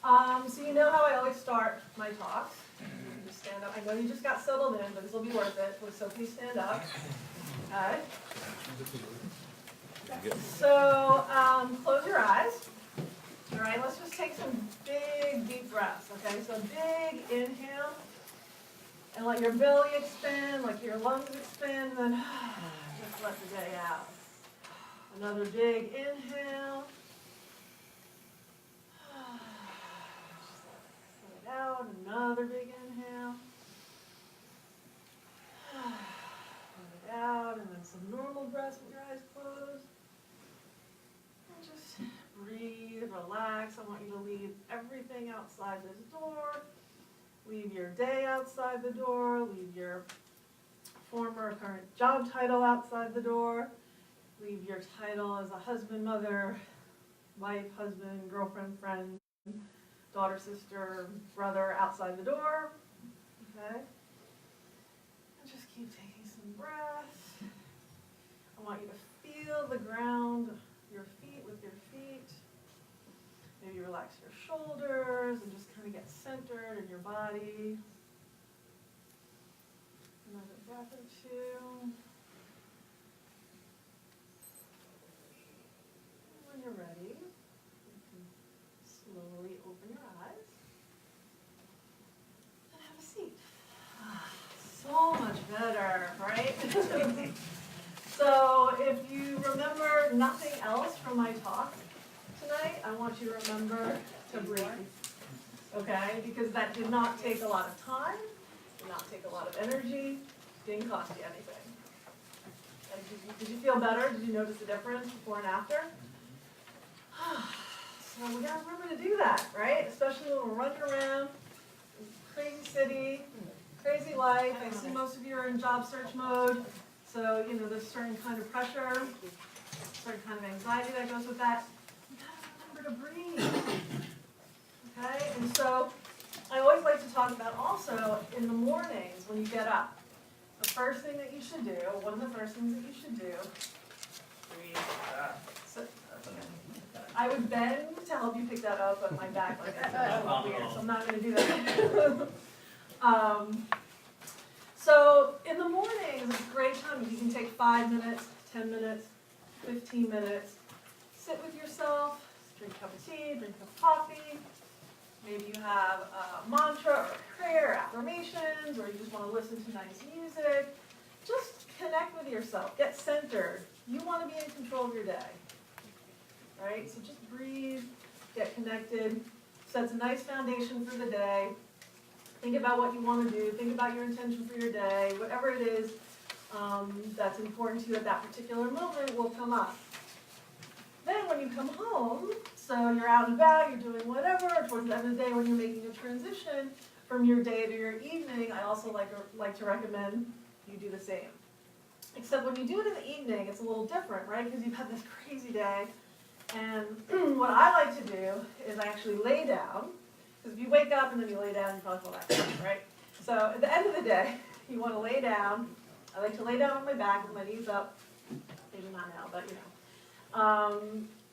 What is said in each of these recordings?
So you know how I always start my talks. You can just stand up. I know you just got settled in, but this will be worth it. So please stand up. Okay. So close your eyes. All right, let's just take some big, deep breaths. Okay, so big inhale. And let your belly expand, let your lungs expand, then just let the day out. Another big inhale. Let it out. Another big inhale. Let it out. And then some normal breaths with your eyes closed. And just breathe, relax. I want you to leave everything outside this door. Leave your day outside the door. Leave your former or current job title outside the door. Leave your title as a husband, mother, wife, husband, girlfriend, friend, daughter, sister, brother outside the door. Okay? And just keep taking some breaths. I want you to feel the ground, your feet with your feet. Maybe relax your shoulders and just kind of get centered in your body. Another breath or two. When you're ready, you can slowly open your eyes and have a seat. So much better, right? So if you remember nothing else from my talk tonight, I want you to remember to breathe, okay? Because that did not take a lot of time, did not take a lot of energy, didn't cost you anything. And did you feel better? Did you notice the difference before and after? So we gotta remember to do that, right? Especially when we're running around, crazy city, crazy life. I see most of you are in job search mode, so you know there's a certain kind of pressure, certain kind of anxiety that goes with that. You gotta remember to breathe. Okay? And so I always like to talk about also in the mornings when you get up. The first thing that you should do, one of the first things that you should do, breathe. So, I would bend to help you pick that up, but my back like that's a little weird, so I'm not going to do that. So in the mornings, it's a great time. You can take 5 minutes, 10 minutes, 15 minutes. Sit with yourself, drink a cup of tea, drink a cup of coffee. Maybe you have a mantra or a prayer, or affirmations, or you just want to listen to nice music. Just connect with yourself. Get centered. You want to be in control of your day. Right? So just breathe, get connected, sets a nice foundation for the day. Think about what you want to do. Think about your intention for your day. Whatever it is that's important to you at that particular moment will come up. Then when you come home, so you're out and about, you're doing whatever, towards the end of the day when you're making a transition from your day to your evening, I also like to recommend you do the same. Except when you do it in the evening, it's a little different, right? Because you've had this crazy day. And what I like to do is I actually lay down, because if you wake up and then you lay down, you probably feel like crap, right? So at the end of the day, you want to lay down. I like to lay down on my back with my knees up, maybe not now, but you know.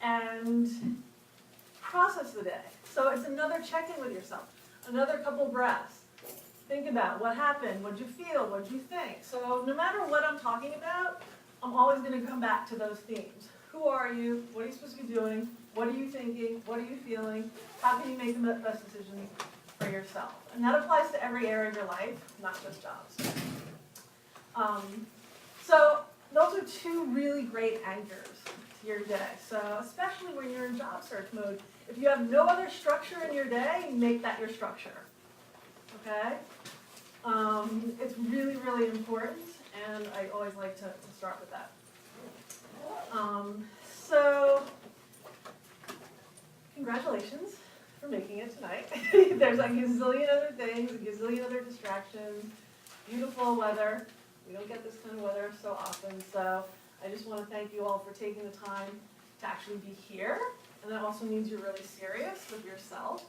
And process the day. So it's another check-in with yourself, another couple breaths. Think about what happened, what did you feel, what did you think. So no matter what I'm talking about, I'm always going to come back to those themes. Who are you? What are you supposed to be doing? What are you thinking? What are you feeling? How can you make the best decisions for yourself? And that applies to every area of your life, not just jobs. So those are two really great anchors to your day. So especially when you're in job search mode, if you have no other structure in your day, make that your structure. Okay? It's really, really important, and I always like to start with that. So, congratulations for making it tonight. There's a gazillion other things, a gazillion other distractions, beautiful weather. We don't get this kind of weather so often, so I just want to thank you all for taking the time to actually be here. And that also means you're really serious with yourself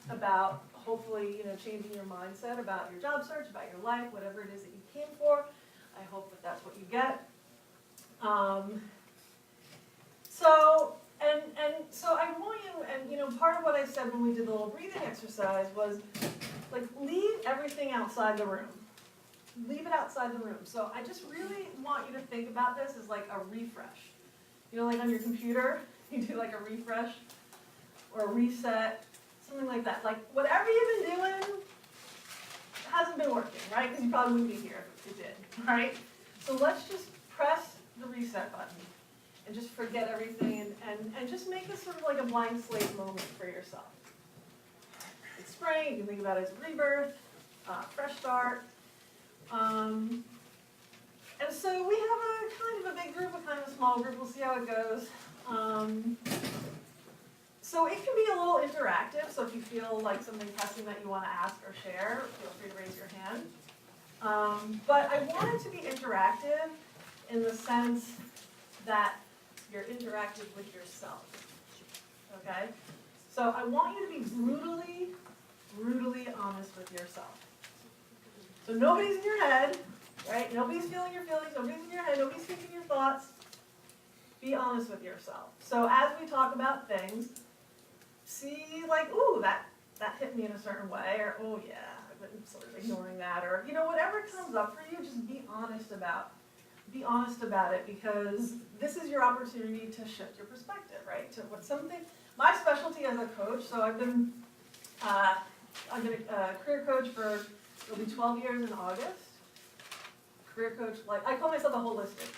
about hopefully, changing your mindset about your job search, about your life, whatever it is that you came for. I hope that that's what you get. So And so I want you, and part of what I said when we did the little breathing exercise was, like, leave everything outside the room. Leave it outside the room. So I just really want you to think about this as like a refresh. Like on your computer, you do like a refresh or a reset, something like that. Like whatever you've been doing hasn't been working, right? Because you probably wouldn't be here if it did, right? So let's just press the reset button and just forget everything and just make this sort of like a blank slate moment for yourself. It's spring, you can think about it as a rebirth, fresh start. And so we have a kind of a big group, a kind of a small group. We'll see how it goes. So it can be a little interactive. So if you feel like something pressing that you want to ask or share, feel free to raise your hand. But I want it to be interactive in the sense that you're interactive with yourself. Okay? So I want you to be brutally, brutally honest with yourself. So nobody's in your head, right? Nobody's feeling your feelings, nobody's in your head, nobody's thinking your thoughts. Be honest with yourself. So as we talk about things, see like, ooh, that hit me in a certain way, or oh yeah, I've been sort of ignoring that, or whatever comes up for you, just be honest about it, because this is your opportunity to shift your perspective, right? To what something, my specialty as a coach, so I've been a career coach for, it'll be 12 years in August. Career coach, like, I call myself a holistic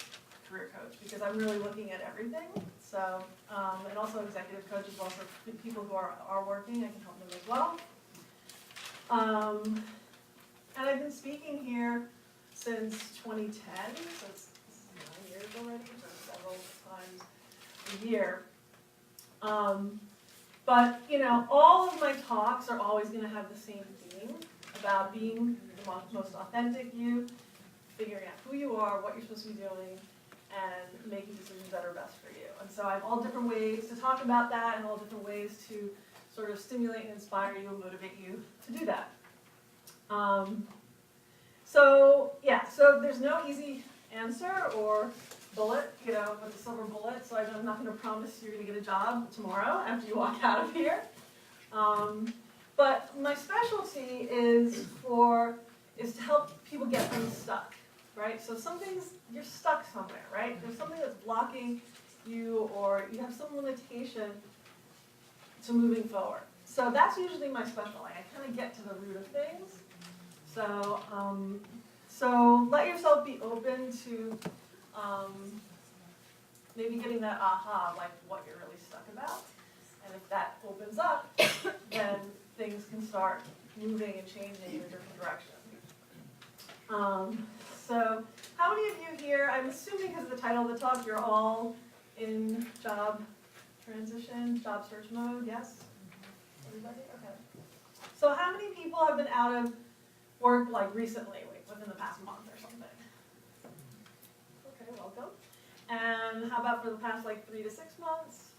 career coach because I'm really looking at everything. So, and also executive coach as well for people who are working, I can help them as well. And I've been speaking here since 2010, so this is 9 years already, so several times a year. But, all of my talks are always going to have the same theme about being the most authentic you, figuring out who you are, what you're supposed to be doing, and making decisions that are best for you. And so I have all different ways to talk about that and all different ways to sort of stimulate and inspire you and motivate you to do that. So there's no easy answer or bullet, with a silver bullet, so I'm not going to promise you're going to get a job tomorrow after you walk out of here. But my specialty is to help people get unstuck, right? So you're stuck somewhere, right? There's something that's blocking you, or you have some limitation to moving forward. So that's usually my specialty. I kind of get to the root of things. So let yourself be open to maybe getting that aha, like what you're really stuck about. And if that opens up, then things can start moving and changing in a different direction. So how many of you here, I'm assuming because of the title of the talk, you're all in job transition, job search mode, yes? Everybody? Okay. So how many people have been out of work like recently, within the past month or something? Okay, welcome. And how about for the past 3 to 6 months?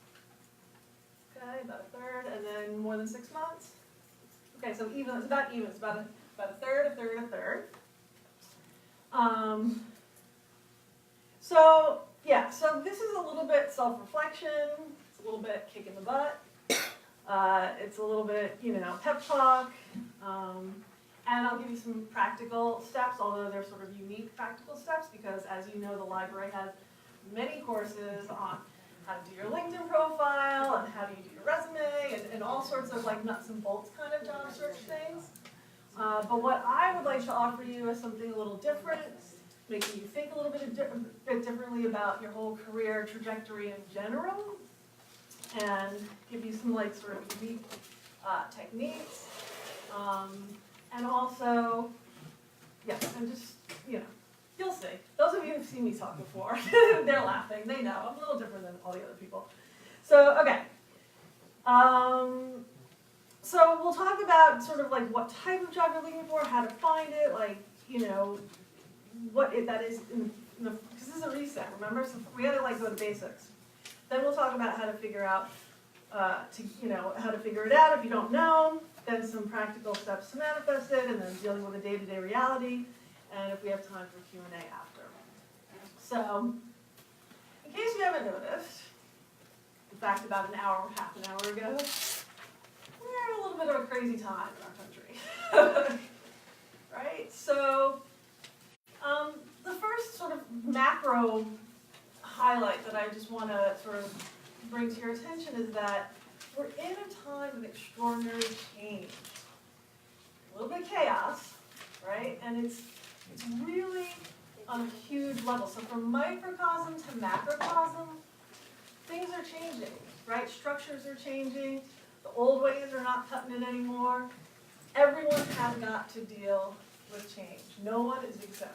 Okay, about a third, and then more than 6 months? Okay, so even, it's about even, it's about a third, a third, a third. So this is a little bit self-reflection, it's a little bit kick in the butt, it's a little bit, pep talk, and I'll give you some practical steps, although they're sort of unique practical steps, because as you know, the library has many courses on how to do your LinkedIn profile, and how do you do your resume, and all sorts of nuts and bolts kind of job search things. But what I would like to offer you is something a little different, making you think a little bit differently about your whole career trajectory in general, and give you some sort of unique techniques, and also, and just, you'll see. Those of you who've seen me talk before, they're laughing, they know, I'm a little different than all the other people. So, okay. So we'll talk about sort of what type of job you're looking for, how to find it, what that is, because this is a reset, remember? So we had to go to basics. Then we'll talk about how to figure out, how to figure it out if you don't know, then some practical steps to manifest it, and then dealing with a day-to-day reality, and if we have time for Q&A after. So, in case you haven't noticed, In fact, about half an hour ago, we're in a little bit of a crazy time in our country. Right? So, the first sort of macro highlight that I just want to sort of bring to your attention is that we're in a time of extraordinary change. A little bit of chaos, right? And it's really on a huge level. So from microcosm to macrocosm, things are changing, right? Structures are changing. The old ways are not cutting it anymore. Everyone has got to deal with change. No one is exempt.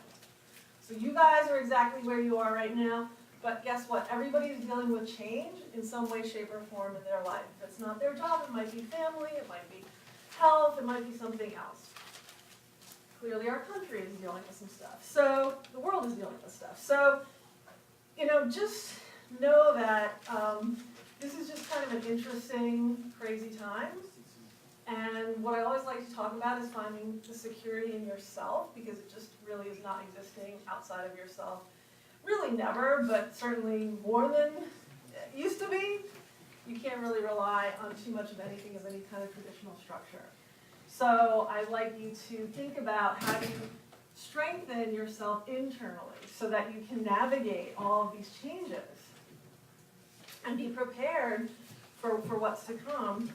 So you guys are exactly where you are right now, but guess what? Everybody's dealing with change in some way, shape, or form in their life. If it's not their job, it might be family, it might be health, it might be something else. Clearly our country is dealing with some stuff. So the world is dealing with stuff. So, just know that this is just kind of an interesting, crazy time. And what I always like to talk about is finding the security in yourself, because it just really is not existing outside of yourself. Really never, but certainly more than it used to be. You can't really rely on too much of anything of any kind of traditional structure. So I'd like you to think about how do you strengthen yourself internally so that you can navigate all of these changes and be prepared for what's to come,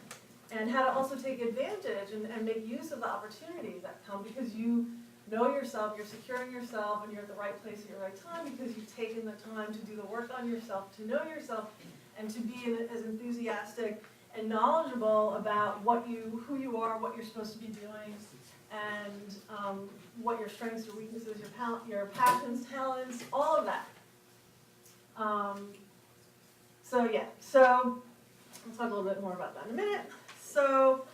and how to also take advantage and make use of the opportunities that come, because you know yourself, you're securing yourself, and you're at the right place at your right time because you've taken the time to do the work on yourself, to know yourself, and to be as enthusiastic and knowledgeable about who you are, what you're supposed to be doing, and what your strengths, your weaknesses, your passions, talents, all of that. So we'll talk a little bit more about that in a minute. So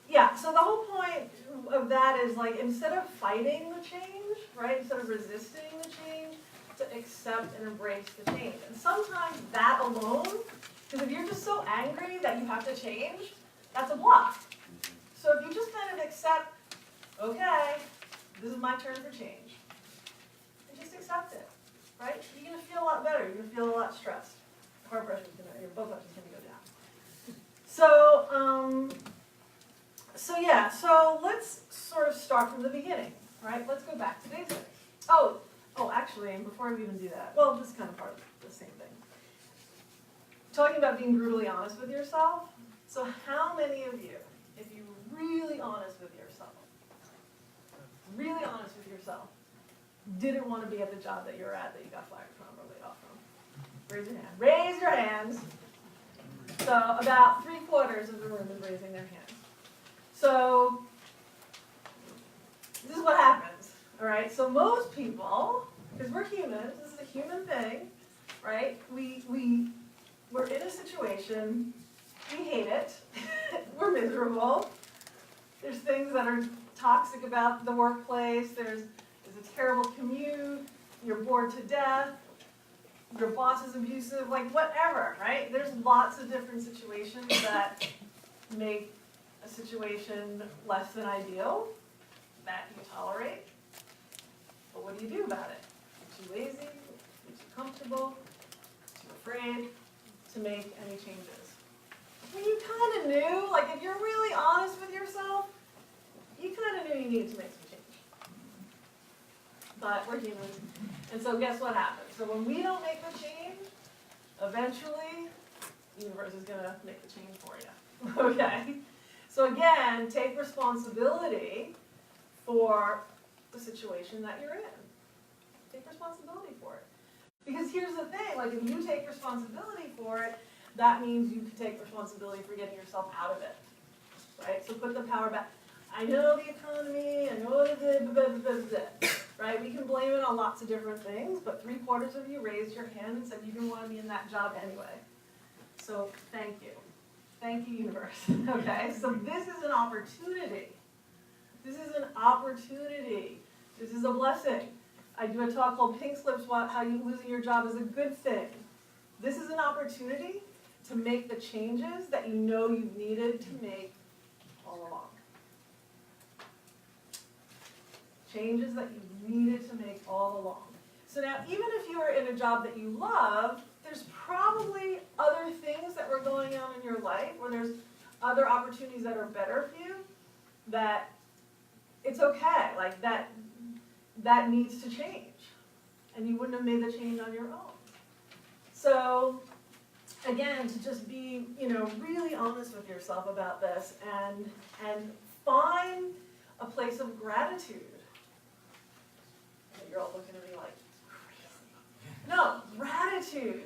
the whole point of that is, like, instead of fighting the change, right, instead of resisting the change, to accept and embrace the change. And sometimes that alone, because if you're just so angry that you have to change, that's a block. So if you just kind of accept, okay, this is my turn for change, and just accept it, right? You're going to feel a lot better. You're going to feel a lot stressed. Heart pressure is going to, your blood pressure is going to go down. So let's sort of start from the beginning, right? Let's go back to basics. Oh, actually, before we even do that, well, this is kind of part of the same thing. Talking about being brutally honest with yourself. So how many of you, if you're really honest with yourself, didn't want to be at the job that you're at, that you got fired from or laid off from? Raise your hand. Raise your hands. So about 3/4 of the room is raising their hands. So this is what happens, all right? So most people, because we're humans, this is a human thing, right? We're in a situation, we hate it, we're miserable. There's things that are toxic about the workplace, there's a terrible commute, you're bored to death, your boss is abusive, like whatever, right? There's lots of different situations that make a situation less than ideal, that you tolerate. But what do you do about it? You're too lazy, you're too comfortable, too afraid to make any changes. Well, you kind of knew, like if you're really honest with yourself, you kind of knew you needed to make some change. But we're humans. And so guess what happens? So when we don't make the change, eventually the universe is going to make the change for you. Okay? So again, take responsibility for the situation that you're in. Take responsibility for it. Because here's the thing, like if you take responsibility for it, that means you can take responsibility for getting yourself out of it. Right? So put the power back. I know the economy, I know right? We can blame it on lots of different things, but 3/4 of you raised your hand and said you didn't want to be in that job anyway. So thank you. Thank you, universe. Okay, so this is an opportunity. This is an opportunity. This is a blessing. I do a talk called Pink Slips, how you losing your job is a good thing. This is an opportunity to make the changes that you know you've needed to make all along. Changes that you needed to make all along. So now, even if you are in a job that you love, there's probably other things that were going on in your life, or there's other opportunities that are better for you, that it's okay, like that needs to change. And you wouldn't have made the change on your own. So again, to just be, really honest with yourself about this and find a place of gratitude. You're all looking at me like crazy. No, gratitude.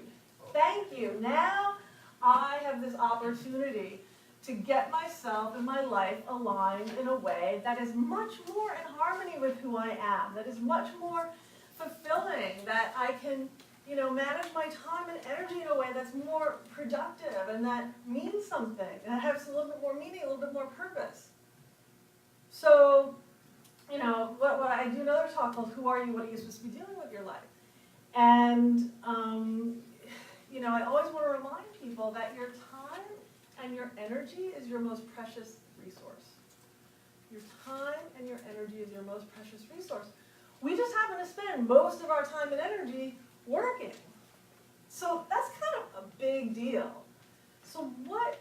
Thank you. Now I have this opportunity to get myself and my life aligned in a way that is much more in harmony with who I am, that is much more fulfilling, that I can, manage my time and energy in a way that's more productive and that means something, and that has a little bit more meaning, a little bit more purpose. So, what I do another talk called Who Are You? What are you supposed to be doing with your life? And, I always want to remind people that your time and your energy is your most precious resource. Your time and your energy is your most precious resource. We just happen to spend most of our time and energy working. So that's kind of a big deal. So what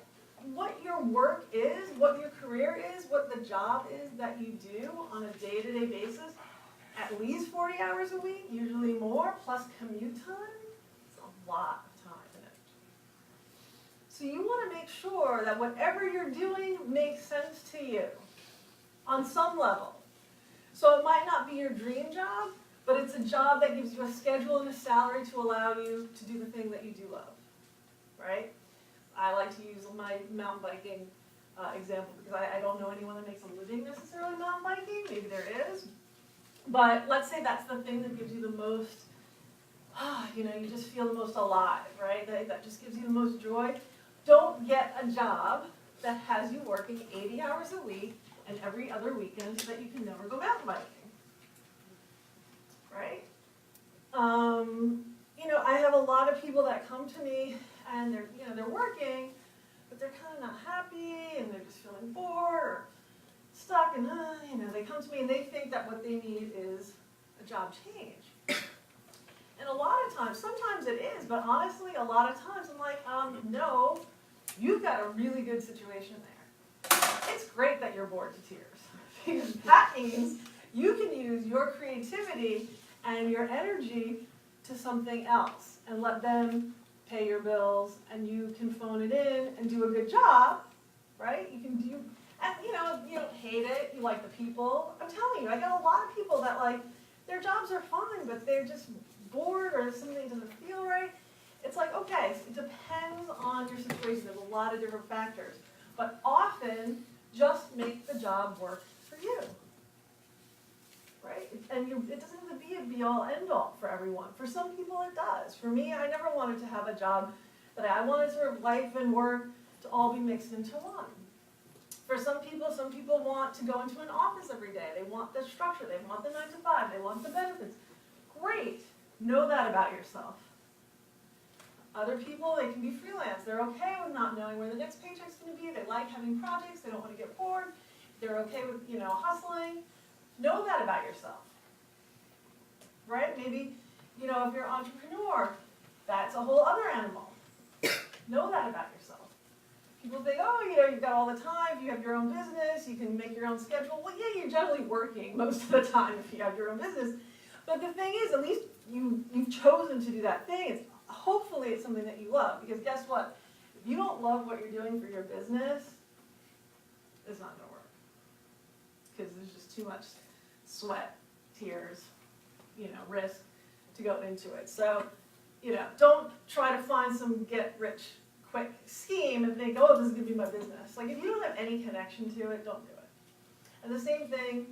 your work is, what your career is, what the job is that you do on a day-to-day basis, at least 40 hours a week, usually more, plus commute time, it's a lot of time in it. So you want to make sure that whatever you're doing makes sense to you on some level. So it might not be your dream job, but it's a job that gives you a schedule and a salary to allow you to do the thing that you do love, right? I like to use my mountain biking example because I don't know anyone that makes a living necessarily mountain biking. Maybe there is. But let's say that's the thing that gives you the most, you just feel the most alive, right? That just gives you the most joy. Don't get a job that has you working 80 hours a week and every other weekend so that you can never go mountain biking, right? I have a lot of people that come to me and they're working, but they're kind of not happy and they're just feeling bored or stuck, and they come to me and they think that what they need is a job change. And a lot of times, sometimes it is, but honestly, a lot of times I'm like, no, you've got a really good situation there. It's great that you're bored to tears, because that means you can use your creativity and your energy to something else and let them pay your bills, and you can phone it in and do a good job, right? You can do, and you don't hate it, you like the people. I'm telling you, I got a lot of people that their jobs are fine, but they're just bored or something doesn't feel right. It's like, okay, it depends on your situation. There's a lot of different factors, but often just make the job work for you, right? And it doesn't have to be a be-all, end-all for everyone. For some people it does. For me, I never wanted to have a job that I wanted sort of life and work to all be mixed into one. For some people want to go into an office every day. They want the structure. They want the 9 to 5. They want the benefits. Great. Know that about yourself. Other people, they can be freelance. They're okay with not knowing where the next paycheck's going to be. They like having projects. They don't want to get bored. They're okay with, hustling. Know that about yourself. Right? Maybe, if you're an entrepreneur, that's a whole other animal. Know that about yourself. People think, you've got all the time. If you have your own business, you can make your own schedule. Well, yeah, you're generally working most of the time if you have your own business. But the thing is, at least you've chosen to do that thing. Hopefully it's something that you love. Because guess what? If you don't love what you're doing for your business, it's not going to work. Because there's just too much sweat, tears, risk to go into it. So, don't try to find some get-rich-quick scheme and think, this is going to be my business. Like, if you don't have any connection to it, don't do it. And the same thing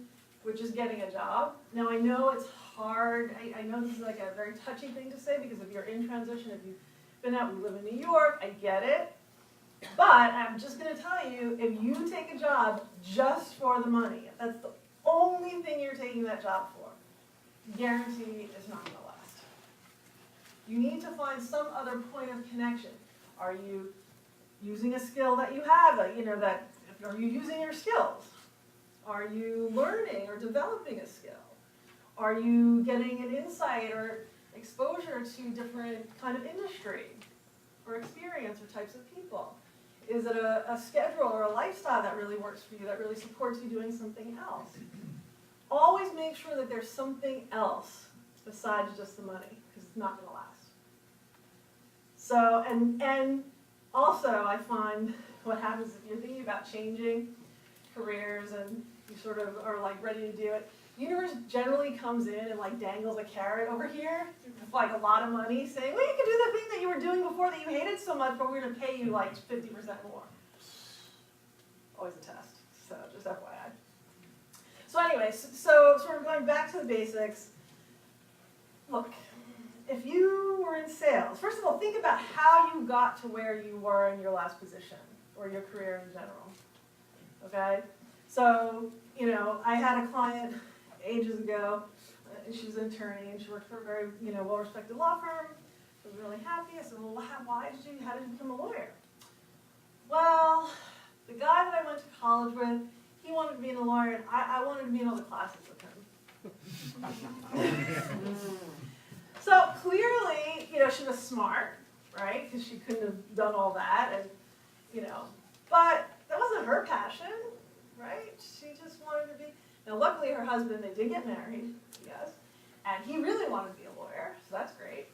with just getting a job. Now, I know it's hard. I know this is like a very touchy thing to say because if you're in transition, if you've been out, we live in New York, I get it. But I'm just going to tell you, if you take a job just for the money, if that's the only thing you're taking that job for, guarantee it's not going to last. You need to find some other point of connection. Are you using a skill that you have? Are you using your skills? Are you learning or developing a skill? Are you getting an insight or exposure to different kind of industry? or experience or types of people? Is it a schedule or a lifestyle that really works for you, that really supports you doing something else? Always make sure that there's something else besides just the money, because it's not going to last. So, and also I find what happens if you're thinking about changing careers and you sort of are like ready to do it, universe generally comes in and like dangles a carrot over here with like a lot of money saying, well, you can do the thing that you were doing before that you hated so much, but we're going to pay you like 50% more. Always a test, so just FYI. So anyway, so sort of going back to the basics, look, if you were in sales, first of all, think about how you got to where you were in your last position or your career in general, okay? So, you know, I had a client ages ago, and she was an attorney, and she worked for a very, you know, well-respected law firm. I was really happy. I said, well, how did you become a lawyer? Well, the guy that I went to college with, he wanted to be a lawyer, and I wanted to be in all the classes with him. So clearly, you know, she was smart, right? Because she couldn't have done all that, and, you know, but that wasn't her passion, right? She just wanted to be. Now, luckily, her husband, they did get married, yes, and he really wanted to be a lawyer, so that's great.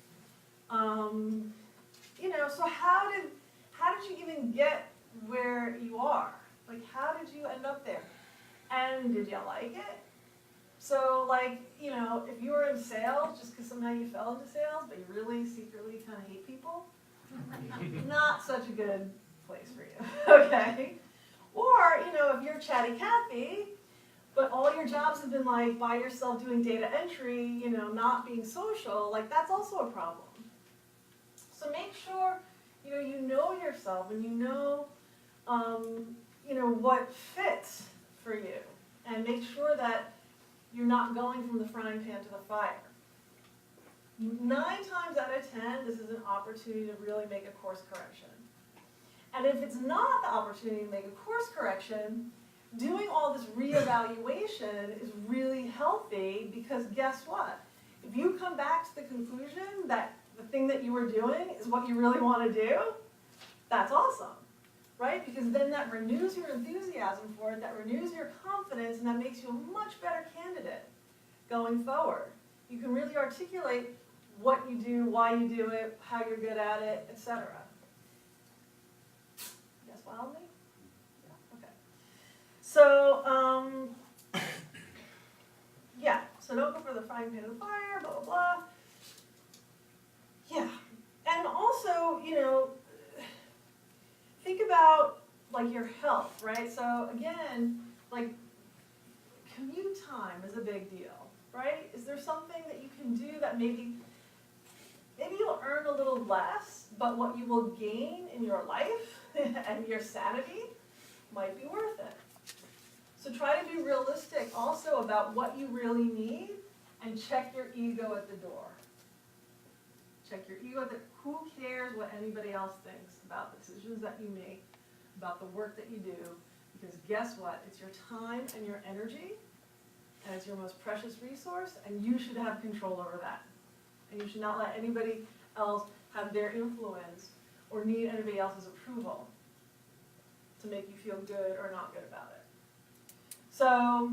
You know, so how did you even get where you are? Like, how did you end up there? And did you like it? So, like, you know, if you were in sales, just because somehow you fell into sales, but you really secretly kind of hate people, not such a good place for you, okay? Or, you know, if you're chatty Cathy, but all your jobs have been like by yourself doing data entry, you know, not being social, like that's also a problem. So make sure, you know yourself and you know what fits for you. And make sure that you're not going from the frying pan to the fire. 9 times out of 10, this is an opportunity to really make a course correction. And if it's not the opportunity to make a course correction, doing all this reevaluation is really healthy because guess what? If you come back to the conclusion that the thing that you were doing is what you really want to do, that's awesome, right? Because then that renews your enthusiasm for it, that renews your confidence, and that makes you a much better candidate going forward. You can really articulate what you do, why you do it, how you're good at it, etc. Yes, wildly? Yeah, okay. So, yeah, so don't go for the frying pan to the fire, blah, blah, blah. Yeah, and also, think about, like, your health, right? So, again, like, commute time is a big deal, right? Is there something that you can do that maybe you'll earn a little less, but what you will gain in your life and your sanity might be worth it. So try to be realistic also about what you really need and check your ego at the door. Check your ego at the door. Who cares what anybody else thinks about the decisions that you make, about the work that you do? Because guess what? It's your time and your energy, and it's your most precious resource, and you should have control over that. And you should not let anybody else have their influence or need anybody else's approval to make you feel good or not good about it. So,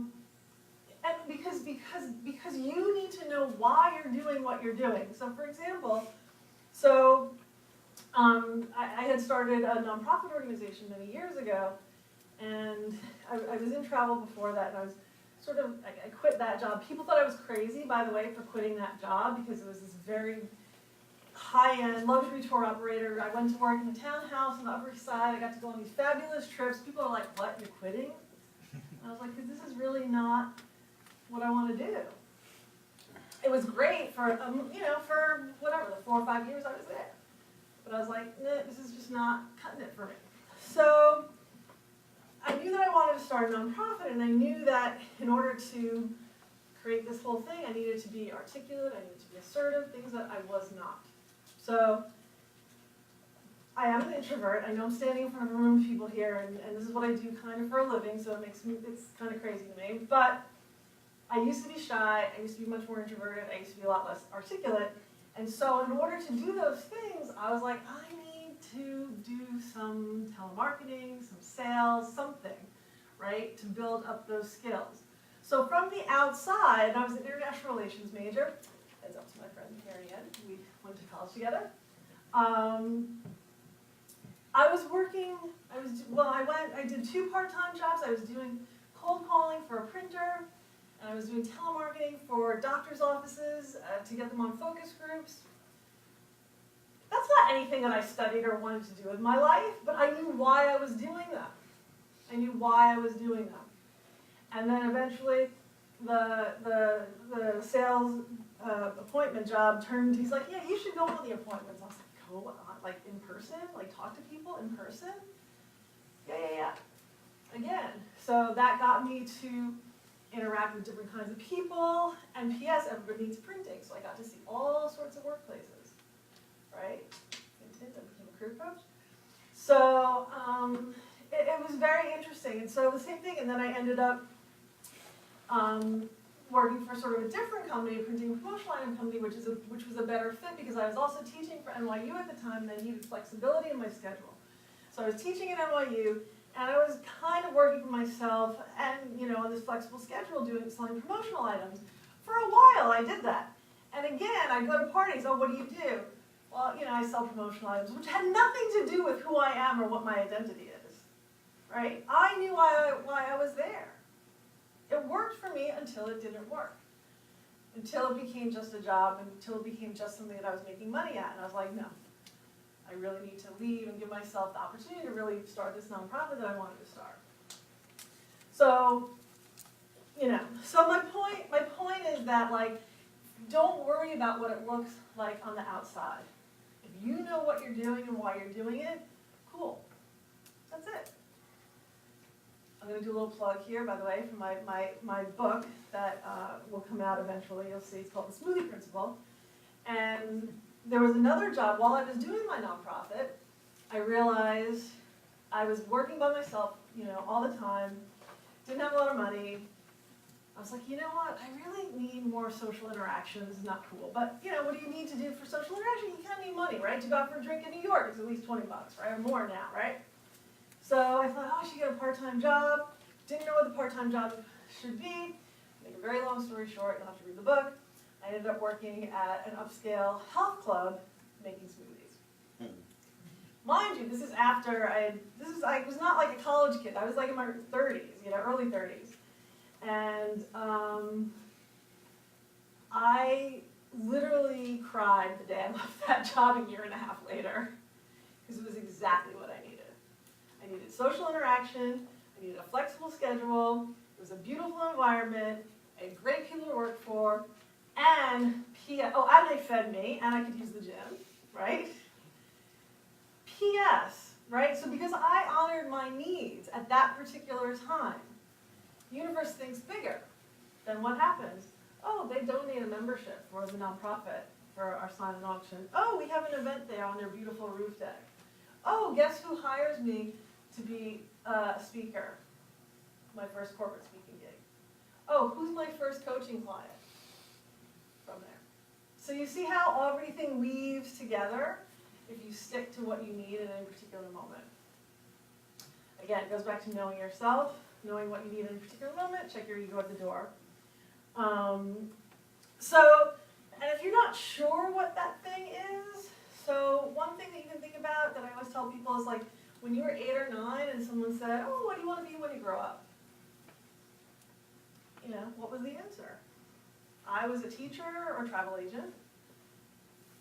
and because you need to know why you're doing what you're doing. So, for example, I had started a nonprofit organization many years ago, and I was in travel before that, and I was I quit that job. People thought I was crazy, by the way, for quitting that job because it was this very high-end luxury tour operator. I went to work in a townhouse on the Upper East Side. I got to go on these fabulous trips. People are like, what, you're quitting? And I was like, because this is really not what I want to do. It was great for, for whatever, the 4 or 5 years I was there. But I was like, nah, this is just not cutting it for me. So I knew that I wanted to start a nonprofit, and I knew that in order to create this whole thing, I needed to be articulate, I needed to be assertive, things that I was not. So I am an introvert. I know I'm standing in front of a room of people here, and this is what I do kind of for a living, so it's kind of crazy to me. But I used to be shy, I used to be much more introverted, I used to be a lot less articulate, and so in order to do those things, I was like, I need to do some telemarketing, some sales, something, right, to build up those skills. So from the outside, I was an international relations major. Heads up to my friend Carrie Ann. We went to college together. I was working, I did 2 part-time jobs. I was doing cold calling for a printer, and I was doing telemarketing for doctors' offices to get them on focus groups. That's not anything that I studied or wanted to do with my life, but I knew why I was doing them. I knew why I was doing them. And then eventually, the sales appointment job turned, he's like, yeah, you should go on the appointments. I was like, go on, like in person? Like talk to people in person? Yeah. Again, so that got me to interact with different kinds of people, and P.S. everybody needs printing, so I got to see all sorts of workplaces, right? I became a career coach. So it was very interesting, and so the same thing, and then I ended up working for sort of a different company, a printing and promotional item company, which was a better fit because I was also teaching for NYU at the time, and I needed flexibility in my schedule. So I was teaching at NYU, and I was kind of working for myself, and on this flexible schedule, selling promotional items. For a while, I did that, and again, I'd go to parties. Oh, what do you do? Well, I sell promotional items, which had nothing to do with who I am or what my identity is, right? I knew why I was there. It worked for me until it didn't work. Until it became just a job, until it became just something that I was making money at. And I was like, no, I really need to leave and give myself the opportunity to really start this nonprofit that I wanted to start. So, so my point is that, like, don't worry about what it looks like on the outside. If you know what you're doing and why you're doing it, cool. That's it. I'm going to do a little plug here, by the way, for my book that will come out eventually. You'll see it's called The Smoothie Principle. And there was another job. While I was doing my nonprofit, I realized I was working by myself, all the time, didn't have a lot of money. I was like, you know what? I really need more social interaction. This is not cool. But, what do you need to do for social interaction? You kind of need money, right? To go out for a drink in New York, it's at least $20, right? Or more now, right? So I thought, I should get a part-time job. Didn't know what the part-time job should be. Make a very long story short, you'll have to read the book. I ended up working at an upscale health club making smoothies. Mind you, this is after I was not like a college kid. I was like in my 30s, early 30s. And I literally cried the day I left that job a year and a half later, because it was exactly what I needed. I needed social interaction, I needed a flexible schedule, it was a beautiful environment, I had great people to work for, and they fed me, and I could use the gym, right? P.S., right? So because I honored my needs at that particular time, the universe thinks bigger. Then what happens? Oh, they donate a membership for the nonprofit for our silent auction. Oh, we have an event there on their beautiful roof deck. Oh, guess who hires me to be a speaker? My first corporate speaking gig. Oh, who's my first coaching client? From there. So you see how everything weaves together if you stick to what you need in a particular moment. Again, it goes back to knowing yourself, knowing what you need in a particular moment, check your ego at the door. And if you're not sure what that thing is, so one thing that you can think about that I always tell people is, like, when you were 8 or 9 and someone said, oh, what do you want to be when you grow up? What was the answer? I was a teacher or travel agent,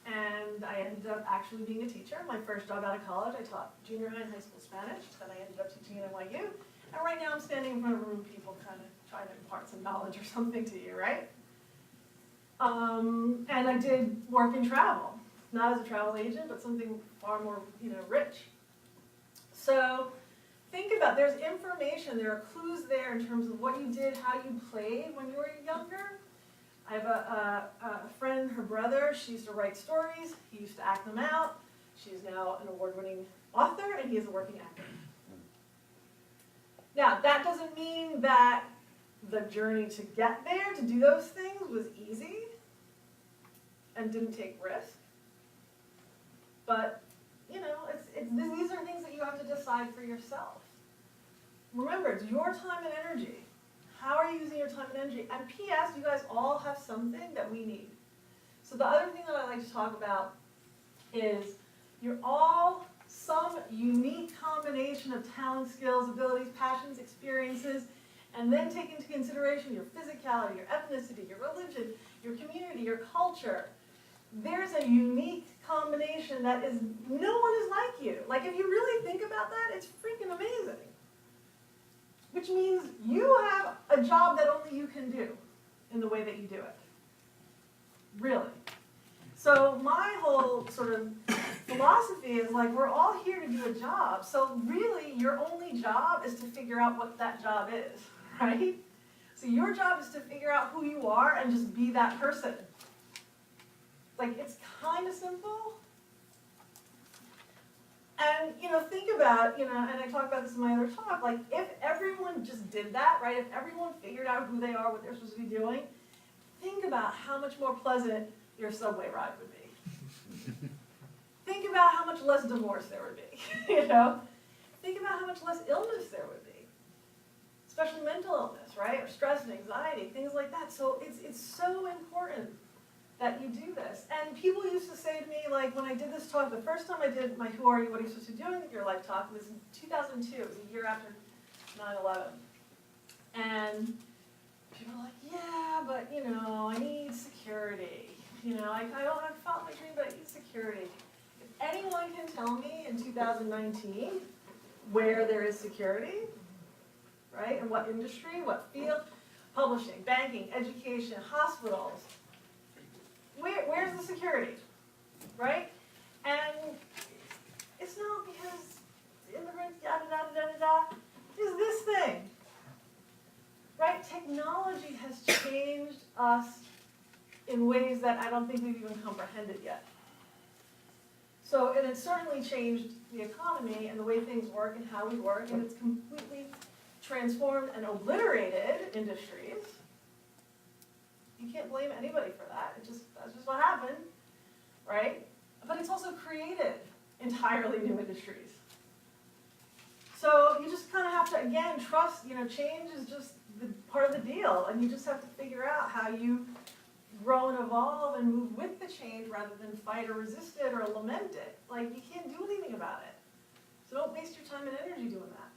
and I ended up actually being a teacher. My first job out of college, I taught junior high and high school Spanish, then I ended up teaching at NYU, and right now I'm standing in front of a room of people kind of trying to impart some knowledge or something to you, right? And I did work in travel, not as a travel agent, but something far more, rich. So think about, there's information, there are clues there in terms of what you did, how you played when you were younger. I have a friend, her brother, she used to write stories, he used to act them out. She's now an award-winning author, and he is a working actor. Now, that doesn't mean that the journey to get there, to do those things, was easy and didn't take risk. But, these are things that you have to decide for yourself. Remember, it's your time and energy. How are you using your time and energy? And P.S., you guys all have something that we need. So the other thing that I like to talk about is you're all some unique combination of talent, skills, abilities, passions, experiences, and then take into consideration your physicality, your ethnicity, your religion, your community, your culture. There's a unique combination that is, no one is like you. Like, if you really think about that, it's freaking amazing. Which means you have a job that only you can do in the way that you do it. Really. So my whole sort of philosophy is like, we're all here to do a job. So really, your only job is to figure out what that job is, right? So your job is to figure out who you are and just be that person. Like, it's kind of simple. And, think about, and I talk about this in my other talk, like, if everyone just did that, right, if everyone figured out who they are, what they're supposed to be doing, think about how much more pleasant your subway ride would be. Think about how much less divorce there would be, Think about how much less illness there would be. Especially mental illness, right, or stress and anxiety, things like that. So it's so important that you do this. And people used to say to me, like, when I did this talk, the first time I did my Who Are You, What Are You Supposed to Do in Your Life talk was in 2002. It was a year after 9/11. And people were like, yeah, but, I need security. I felt my dream, but I need security. If anyone can tell me in 2019 where there is security, right, in what industry, what field, publishing, banking, education, hospitals, where's the security, right? And it's not because immigrants, yada, yada, yada, yada. It's this thing, right? Technology has changed us in ways that I don't think we've even comprehended yet. So, and it's certainly changed the economy and the way things work and how we work, and it's completely transformed and obliterated industries. You can't blame anybody for that. That's just what happened, right? But it's also created entirely new industries. So you just kind of have to, again, trust, change is just part of the deal. And you just have to figure out how you grow and evolve and move with the change rather than fight or resist it or lament it. Like, you can't do anything about it. So don't waste your time and energy doing that.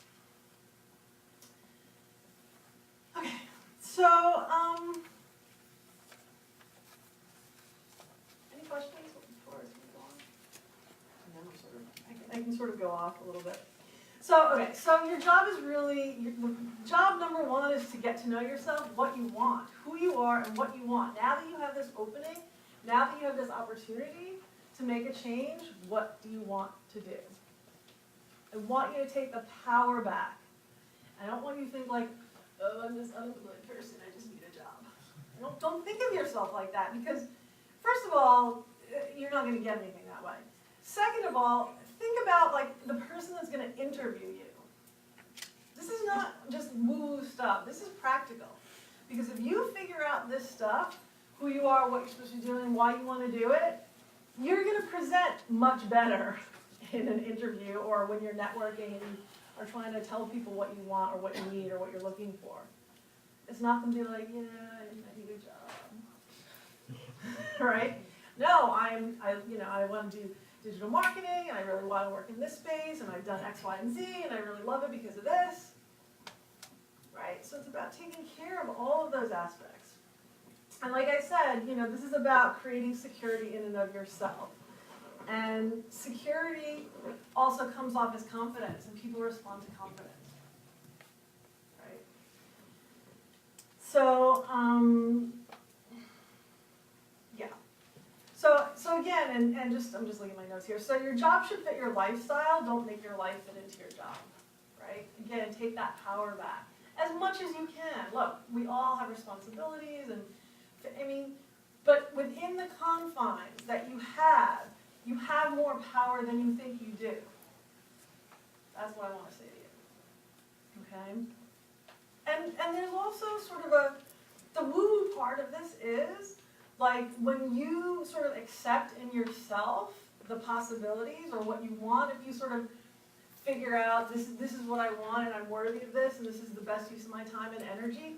Okay, so, any questions before I keep going? I can sort of go off a little bit. So, okay, so your job is really, job number one is to get to know yourself, what you want, who you are, and what you want. Now that you have this opening, now that you have this opportunity to make a change, what do you want to do? I want you to take the power back. I don't want you to think like, oh, I'm this unemployed person, I just need a job. Don't think of yourself like that, because first of all, you're not going to get anything that way. Second of all, think about like the person that's going to interview you. This is not just woo-woo stuff. This is practical. Because if you figure out this stuff, who you are, what you're supposed to be doing, why you want to do it, you're going to present much better in an interview or when you're networking and you are trying to tell people what you want or what you need or what you're looking for. It's not going to be like, yeah, I need a job. Right? No, I want to do digital marketing, and I really want to work in this space, and I've done X, Y, and Z, and I really love it because of this. Right? So it's about taking care of all of those aspects. And like I said, this is about creating security in and of yourself. And security also comes off as confidence, and people respond to confidence. Right? So, yeah. So again, and I'm just looking at my notes here. So your job should fit your lifestyle. Don't make your life fit into your job. Right? Again, take that power back as much as you can. Look, we all have responsibilities, and but within the confines that you have more power than you think you do. That's what I want to say to you. Okay? And there's also sort of the woo-woo part of this is, like, when you sort of accept in yourself the possibilities or what you want, if you sort of figure out this is what I want and I'm worthy of this and this is the best use of my time and energy,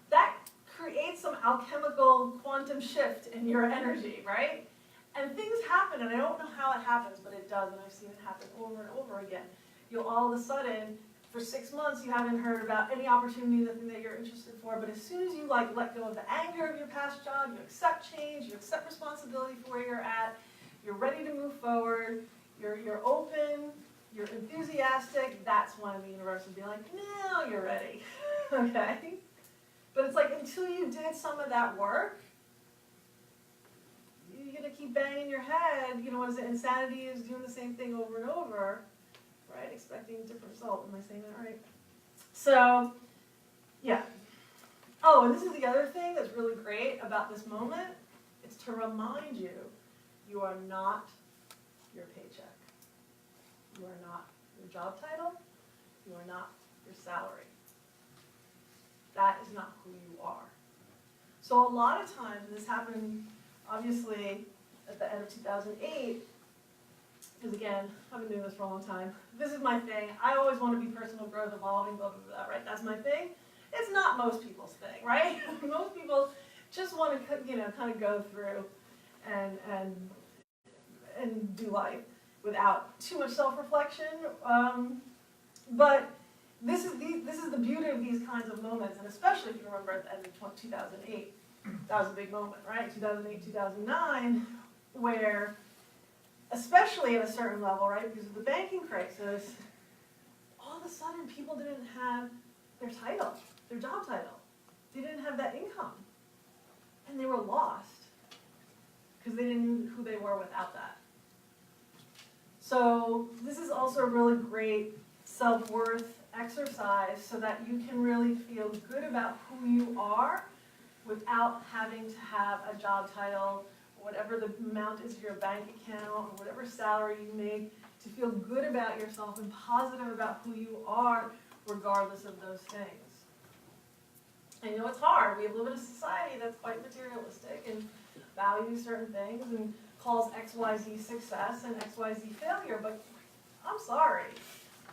that creates some alchemical quantum shift in your energy, right? And things happen, and I don't know how it happens, but it does, and I've seen it happen over and over again. You'll all of a sudden, for 6 months, you haven't heard about any opportunity, nothing that you're interested for, but as soon as you let go of the anger of your past job, you accept change, you accept responsibility for where you're at, you're ready to move forward, you're open, you're enthusiastic, that's when the universe will be like, now you're ready, okay? But it's like, until you did some of that work, you're going to keep banging your head, what is it, insanity is doing the same thing over and over, right, expecting a different result. Am I saying that right? So, yeah. Oh, and this is the other thing that's really great about this moment. It's to remind you, you are not your paycheck. You are not your job title. You are not your salary. That is not who you are. So a lot of times, and this happened obviously at the end of 2008, because again, I've been doing this for a long time. This is my thing. I always want to be personal growth, evolving, blah, blah, blah, right? That's my thing. It's not most people's thing, right? Most people just want to, kind of go through and do life without too much self-reflection. But this is the beauty of these kinds of moments, and especially if you remember at the end of 2008, that was a big moment, right? 2008, 2009, where, especially at a certain level, right, because of the banking crisis, all of a sudden people didn't have their title, their job title. They didn't have that income. And they were lost because they didn't know who they were without that. So this is also a really great self-worth exercise so that you can really feel good about who you are without having to have a job title, whatever the amount is of your bank account, or whatever salary you make, to feel good about yourself and positive about who you are regardless of those things. I know it's hard. We live in a society that's quite materialistic and values certain things and calls XYZ success and XYZ failure, but I'm sorry.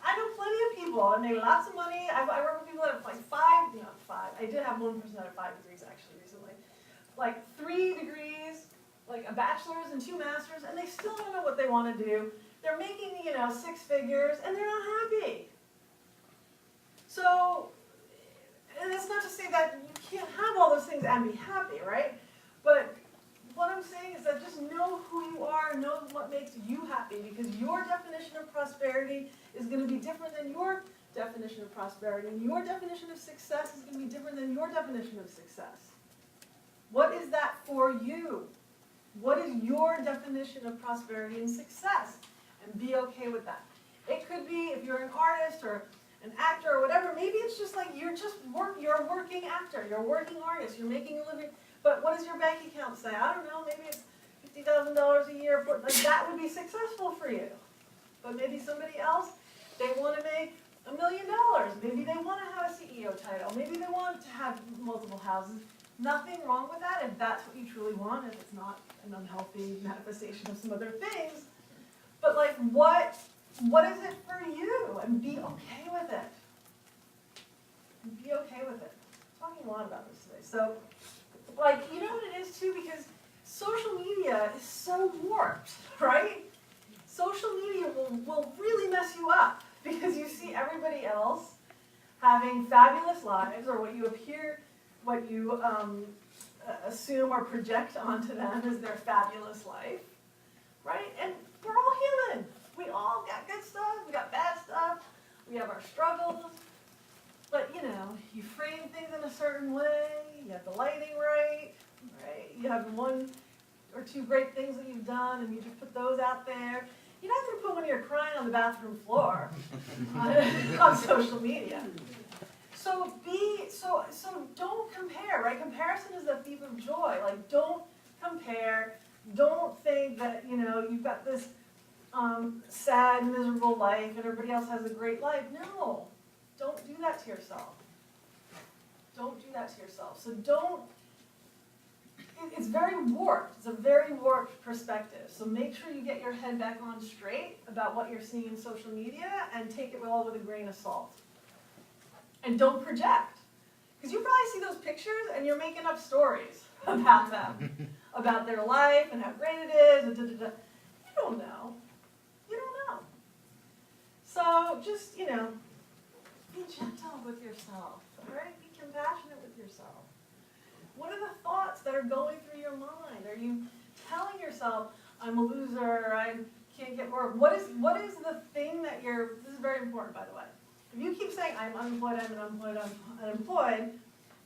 I know plenty of people that make lots of money. I work with people that have like five. I did have one person that had 5 degrees actually recently. Like 3 degrees, like a bachelor's and 2 masters, and they still don't know what they want to do. They're making, 6 figures, and they're not happy. So, and it's not to say that you can't have all those things and be happy, right? But what I'm saying is that just know who you are, know what makes you happy, because your definition of prosperity is going to be different than your definition of prosperity, and your definition of success is going to be different than your definition of success. What is that for you? What is your definition of prosperity and success? And be okay with that. It could be, if you're an artist or an actor or whatever, maybe it's just like you're a working actor, you're a working artist, you're making a living, but what does your bank account say? I don't know, maybe it's $50,000 a year, like that would be successful for you. But maybe somebody else, they want to make $1 million, maybe they want to have a CEO title, maybe they want to have multiple houses. Nothing wrong with that if that's what you truly want, if it's not an unhealthy manifestation of some other things. But like, what is it for you? And be okay with it. And be okay with it. I'm talking a lot about this today. So, like, you know what it is too? Because social media is so warped, right? Social media will really mess you up because you see everybody else having fabulous lives, or what you assume or project onto them as their fabulous life, right? And we're all human. We all got good stuff, we got bad stuff, we have our struggles, but you frame things in a certain way, you have the lighting right? You have 1 or 2 great things that you've done, and you just put those out there. You're not going to put when you're crying on the bathroom floor on social media. So don't compare, right? Comparison is the thief of joy. Like, don't compare. Don't think that, you've got this sad, miserable life and everybody else has a great life. No. Don't do that to yourself. Don't do that to yourself. So don't, it's very warped. It's a very warped perspective. So make sure you get your head back on straight about what you're seeing in social media and take it all with a grain of salt. And don't project. Because you probably see those pictures and you're making up stories about them, about their life and how great it is. And You don't know. You don't know. So just, be gentle with yourself, all right? Be compassionate with yourself. What are the thoughts that are going through your mind? Are you telling yourself, I'm a loser, I can't get work? What is the thing that this is very important, by the way. If you keep saying, I'm unemployed, I'm unemployed,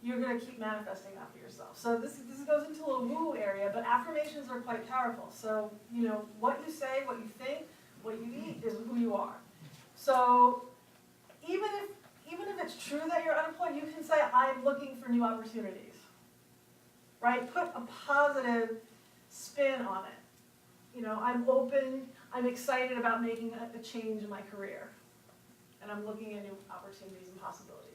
you're going to keep manifesting that for yourself. So this goes into a woo area, but affirmations are quite powerful. So, what you say, what you think, what you eat is who you are. So even if it's true that you're unemployed, you can say, I'm looking for new opportunities. Right? Put a positive spin on it. I'm open, I'm excited about making a change in my career. And I'm looking at new opportunities and possibilities.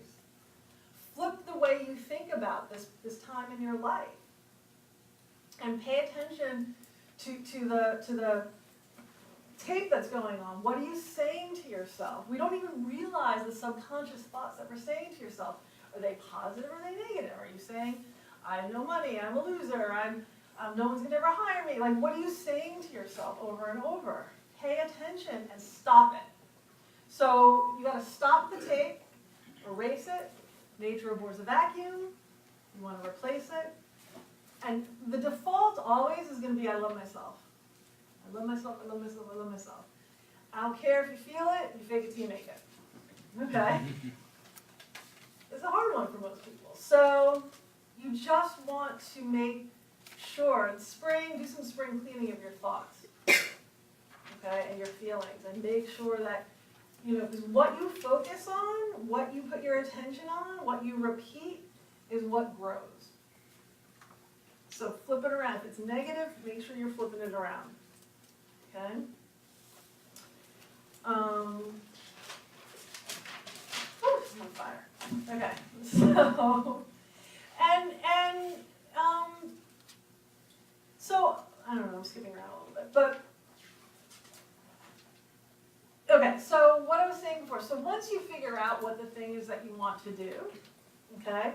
Flip the way you think about this time in your life. And pay attention to the tape that's going on. What are you saying to yourself? We don't even realize the subconscious thoughts that we're saying to yourself. Are they positive or are they negative? Are you saying, I have no money, I'm a loser, no one's going to ever hire me? Like, what are you saying to yourself over and over? Pay attention and stop it. So you got to stop the tape, erase it. Nature abhors a vacuum. You want to replace it. And the default always is going to be, I love myself. I love myself, I love myself, I love myself. I don't care if you feel it, you fake it till you make it. Okay? It's a hard one for most people. So you just want to make sure, in spring, do some spring cleaning of your thoughts. Okay? And your feelings. And make sure that, because what you focus on, what you put your attention on, what you repeat, is what grows. So flip it around. If it's negative, make sure you're flipping it around. Okay? I'm on fire. Okay. So I don't know, I'm skipping around a little bit, but okay, so what I was saying before, so once you figure out what the thing is that you want to do, okay,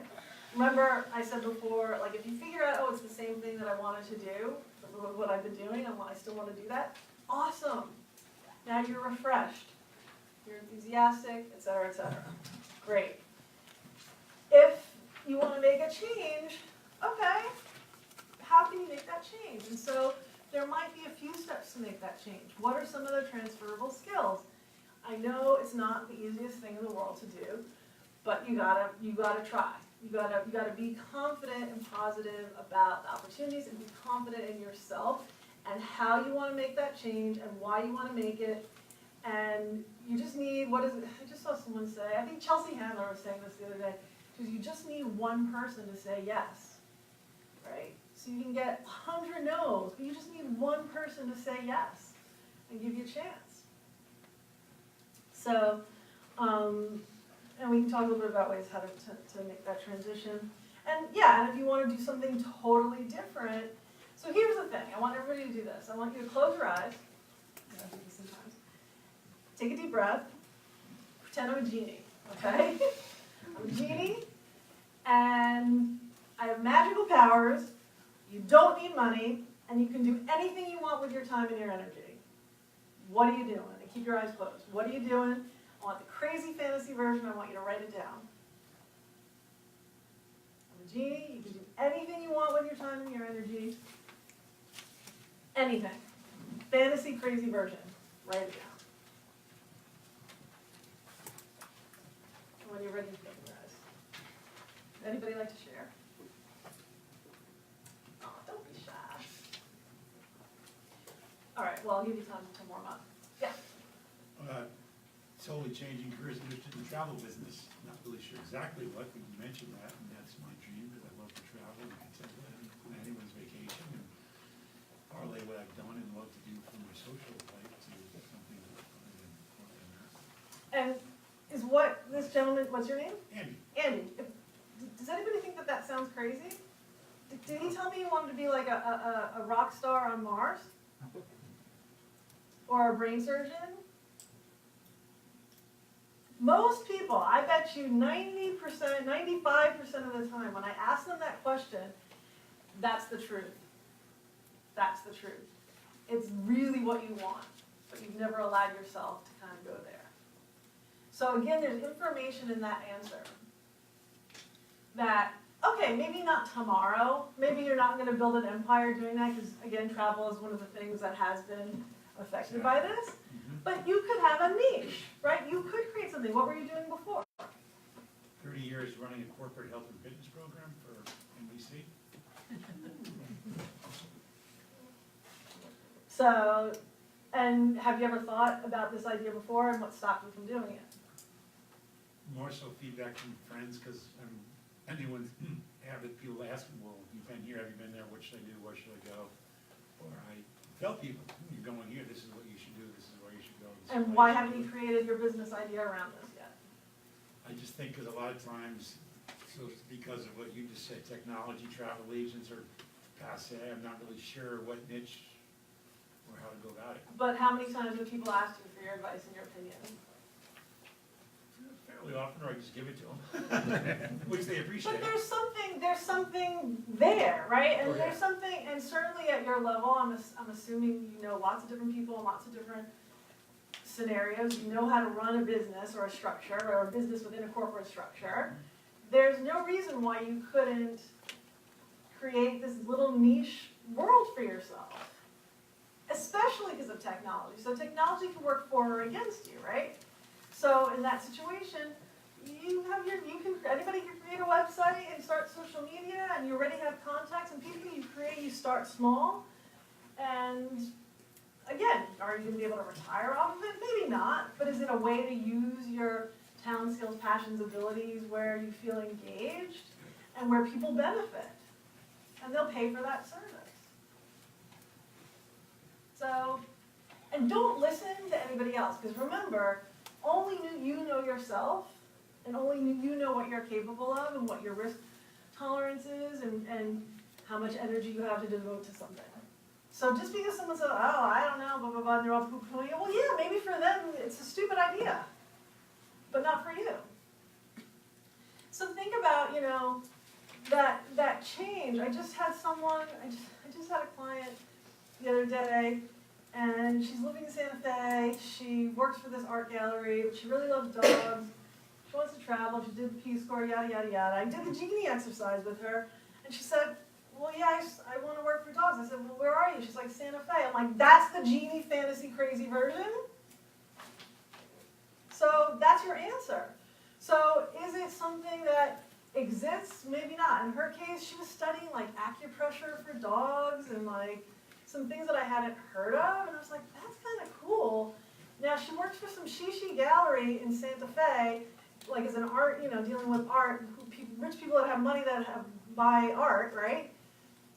remember I said before, like if you figure out, it's the same thing that I wanted to do, what I've been doing, I still want to do that, awesome. Now you're refreshed, you're enthusiastic, etc., etc. Great. If you want to make a change, okay, how can you make that change? And so there might be a few steps to make that change. What are some of the transferable skills? I know it's not the easiest thing in the world to do, but you gotta try. You gotta be confident and positive about the opportunities and be confident in yourself and how you want to make that change and why you want to make it. And you just need, I just saw someone say, I think Chelsea Handler was saying this the other day, you just need one person to say yes, right? So you can get 100 no's, but you just need one person to say yes and give you a chance. So, and we can talk a little bit about ways how to make that transition. And yeah, and if you want to do something totally different, so here's the thing, I want everybody to do this. I want you to close your eyes. I do this sometimes. Take a deep breath. Pretend I'm a genie, okay? I'm a genie, and I have magical powers. You don't need money, and you can do anything you want with your time and your energy. What are you doing? And keep your eyes closed. What are you doing? I want the crazy fantasy version. I want you to write it down. I'm a genie. You can do anything you want with your time and your energy. Anything. Fantasy crazy version. Write it down. And when you're ready, you can open your eyes. Anybody like to share? Oh, don't be shy. All right, well, I'll give you time to warm up. Yeah. Totally changing careers, interested in the travel business. Not really sure exactly what, but you mentioned that, and that's my dream, because I love to travel and contemplate anyone's vacation and parlay what I've done and love to do from my social life to something more than that. And is what this gentleman, what's your name? Andy. Andy. Does anybody think that sounds crazy? Did he tell me he wanted to be like a rock star on Mars? Or a brain surgeon? Most people, I bet you 90%, 95% of the time, when I ask them that question, that's the truth. That's the truth. It's really what you want, but you've never allowed yourself to kind of go there. So again, there's information in that answer that, okay, maybe not tomorrow. Maybe you're not going to build an empire doing that because, again, travel is one of the things that has been affected by this. But you could have a niche, right? You could create something. What were you doing before? 30 years running a corporate health and fitness program for NBC. So, and have you ever thought about this idea before and what stopped you from doing it? More so feedback from friends, because anyone have it, people ask me, well, you've been here, have you been there, what should I do, where should I go? Or I tell people, you're going here, this is what you should do, this is where you should go. And why haven't you created your business idea around this yet? I just think because a lot of times, so because of what you just said, technology, travel agents are passe, I'm not really sure what niche or how to go about it. But how many times have people asked you for your advice and your opinion? Fairly often, or I just give it to them, which they appreciate. But there's something there, right? And Oh, yeah. there's something, and certainly at your level, I'm assuming you know lots of different people and lots of different scenarios. You know how to run a business or a structure or a business within a corporate structure. There's no reason why you couldn't create this little niche world for yourself, especially because of technology. So technology can work for or against you, right? So in that situation, anybody can create a website and start social media, and you already have contacts and people you start small. And again, are you going to be able to retire off of it? Maybe not, but is it a way to use your talent, skills, passions, abilities where you feel engaged and where people benefit? And they'll pay for that service. So, and don't listen to anybody else, because remember, only you know yourself, and only you know what you're capable of and what your risk tolerance is and how much energy you have to devote to something. So just because someone says, oh, I don't know, blah, blah, blah, and they're all poo-pooing it, well, yeah, maybe for them it's a stupid idea, but not for you. So think about, that change. I just had a client the other day, and she's living in Santa Fe. She works for this art gallery, but she really loves dogs. She wants to travel. She did the Peace Corps, yada, yada, yada. I did the genie exercise with her, and she said, well, yeah, I want to work for dogs. I said, well, where are you? She's like, Santa Fe. I'm like, that's the genie fantasy crazy version? So that's your answer. So is it something that exists? Maybe not. In her case, she was studying like acupressure for dogs and like some things that I hadn't heard of, and I was like, that's kind of cool. Now she works for some shishi gallery in Santa Fe, like as an art, dealing with art, rich people that have money that buy art, right?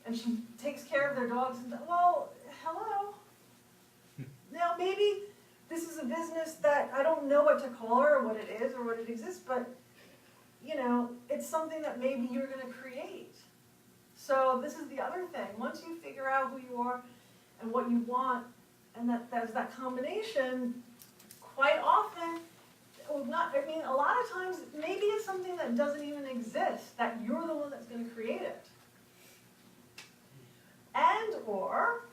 And she takes care of their dogs. And well, hello. Now maybe this is a business that I don't know what to call her or what it is or what it exists, but it's something that maybe you're going to create. So this is the other thing. Once you figure out who you are and what you want, and there's that combination, quite often, a lot of times, maybe it's something that doesn't even exist, that you're the one that's going to create it. And, or,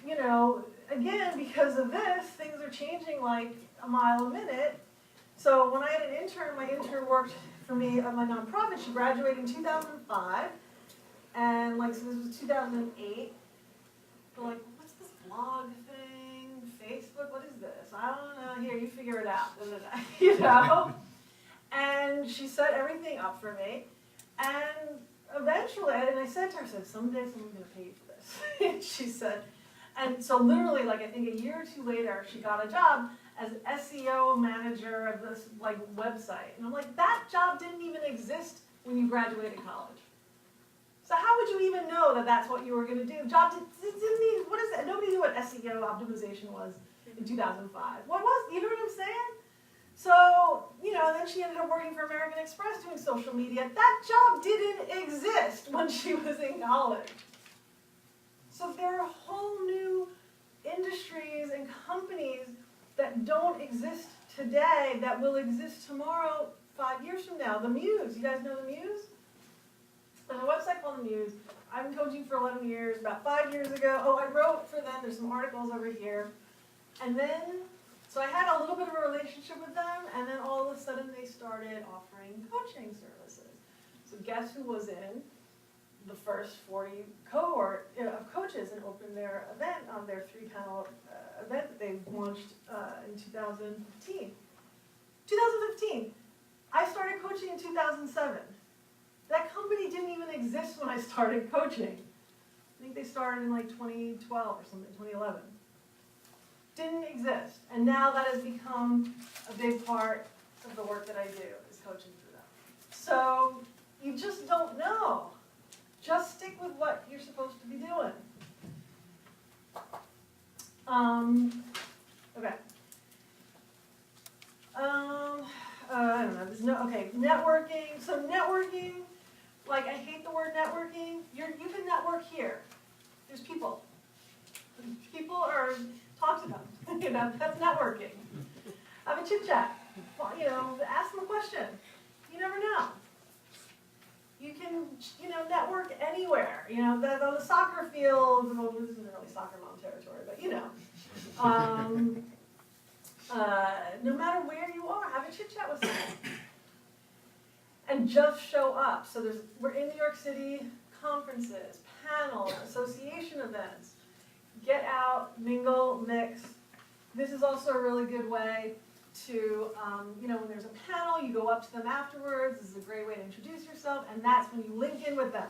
again, because of this, things are changing like a mile a minute. So when I had an intern, my intern worked for me at my nonprofit. She graduated in 2005. And so this was 2008. They're like, what's this blog thing? Facebook? What is this? I don't know. Here, you figure it out. And she set everything up for me. And eventually, and I said to her, I said, someday someone's going to pay you for this. And she said, and so literally, I think a year or two later, she got a job as SEO manager of this website. And I'm like, that job didn't even exist when you graduated college. So how would you even know that that's what you were going to do? Job didn't even, what is that? Nobody knew what SEO optimization was in 2005. What was, you know what I'm saying? So, then she ended up working for American Express doing social media. That job didn't exist when she was in college. So there are whole new industries and companies that don't exist today that will exist tomorrow, 5 years from now. The Muse, you guys know the Muse? There's a website called The Muse. I've been coaching for 11 years. About 5 years ago, I wrote for them. There's some articles over here. And then, so I had a little bit of a relationship with them, and then all of a sudden they started offering coaching services. So guess who was in the first 40 cohort of coaches and opened their event on their 3-panel event that they launched in 2015. 2015. I started coaching in 2007. That company didn't even exist when I started coaching. I think they started in like 2012 or something, 2011. Didn't exist. And now that has become a big part of the work that I do, is coaching for them. So you just don't know. Just stick with what you're supposed to be doing. Okay. I don't know. There's networking. So networking, like I hate the word networking. You can network here. There's people. People are, talk to them. That's networking. Have a chit chat. Well, ask them a question. You never know. You can, network anywhere. On the soccer field, well, this isn't really soccer mom territory, but no matter where you are, have a chit chat with someone. And just show up. So we're in New York City, conferences, panels, association events. Get out, mingle, mix. This is also a really good way to, when there's a panel, you go up to them afterwards. This is a great way to introduce yourself, and that's when you link in with them.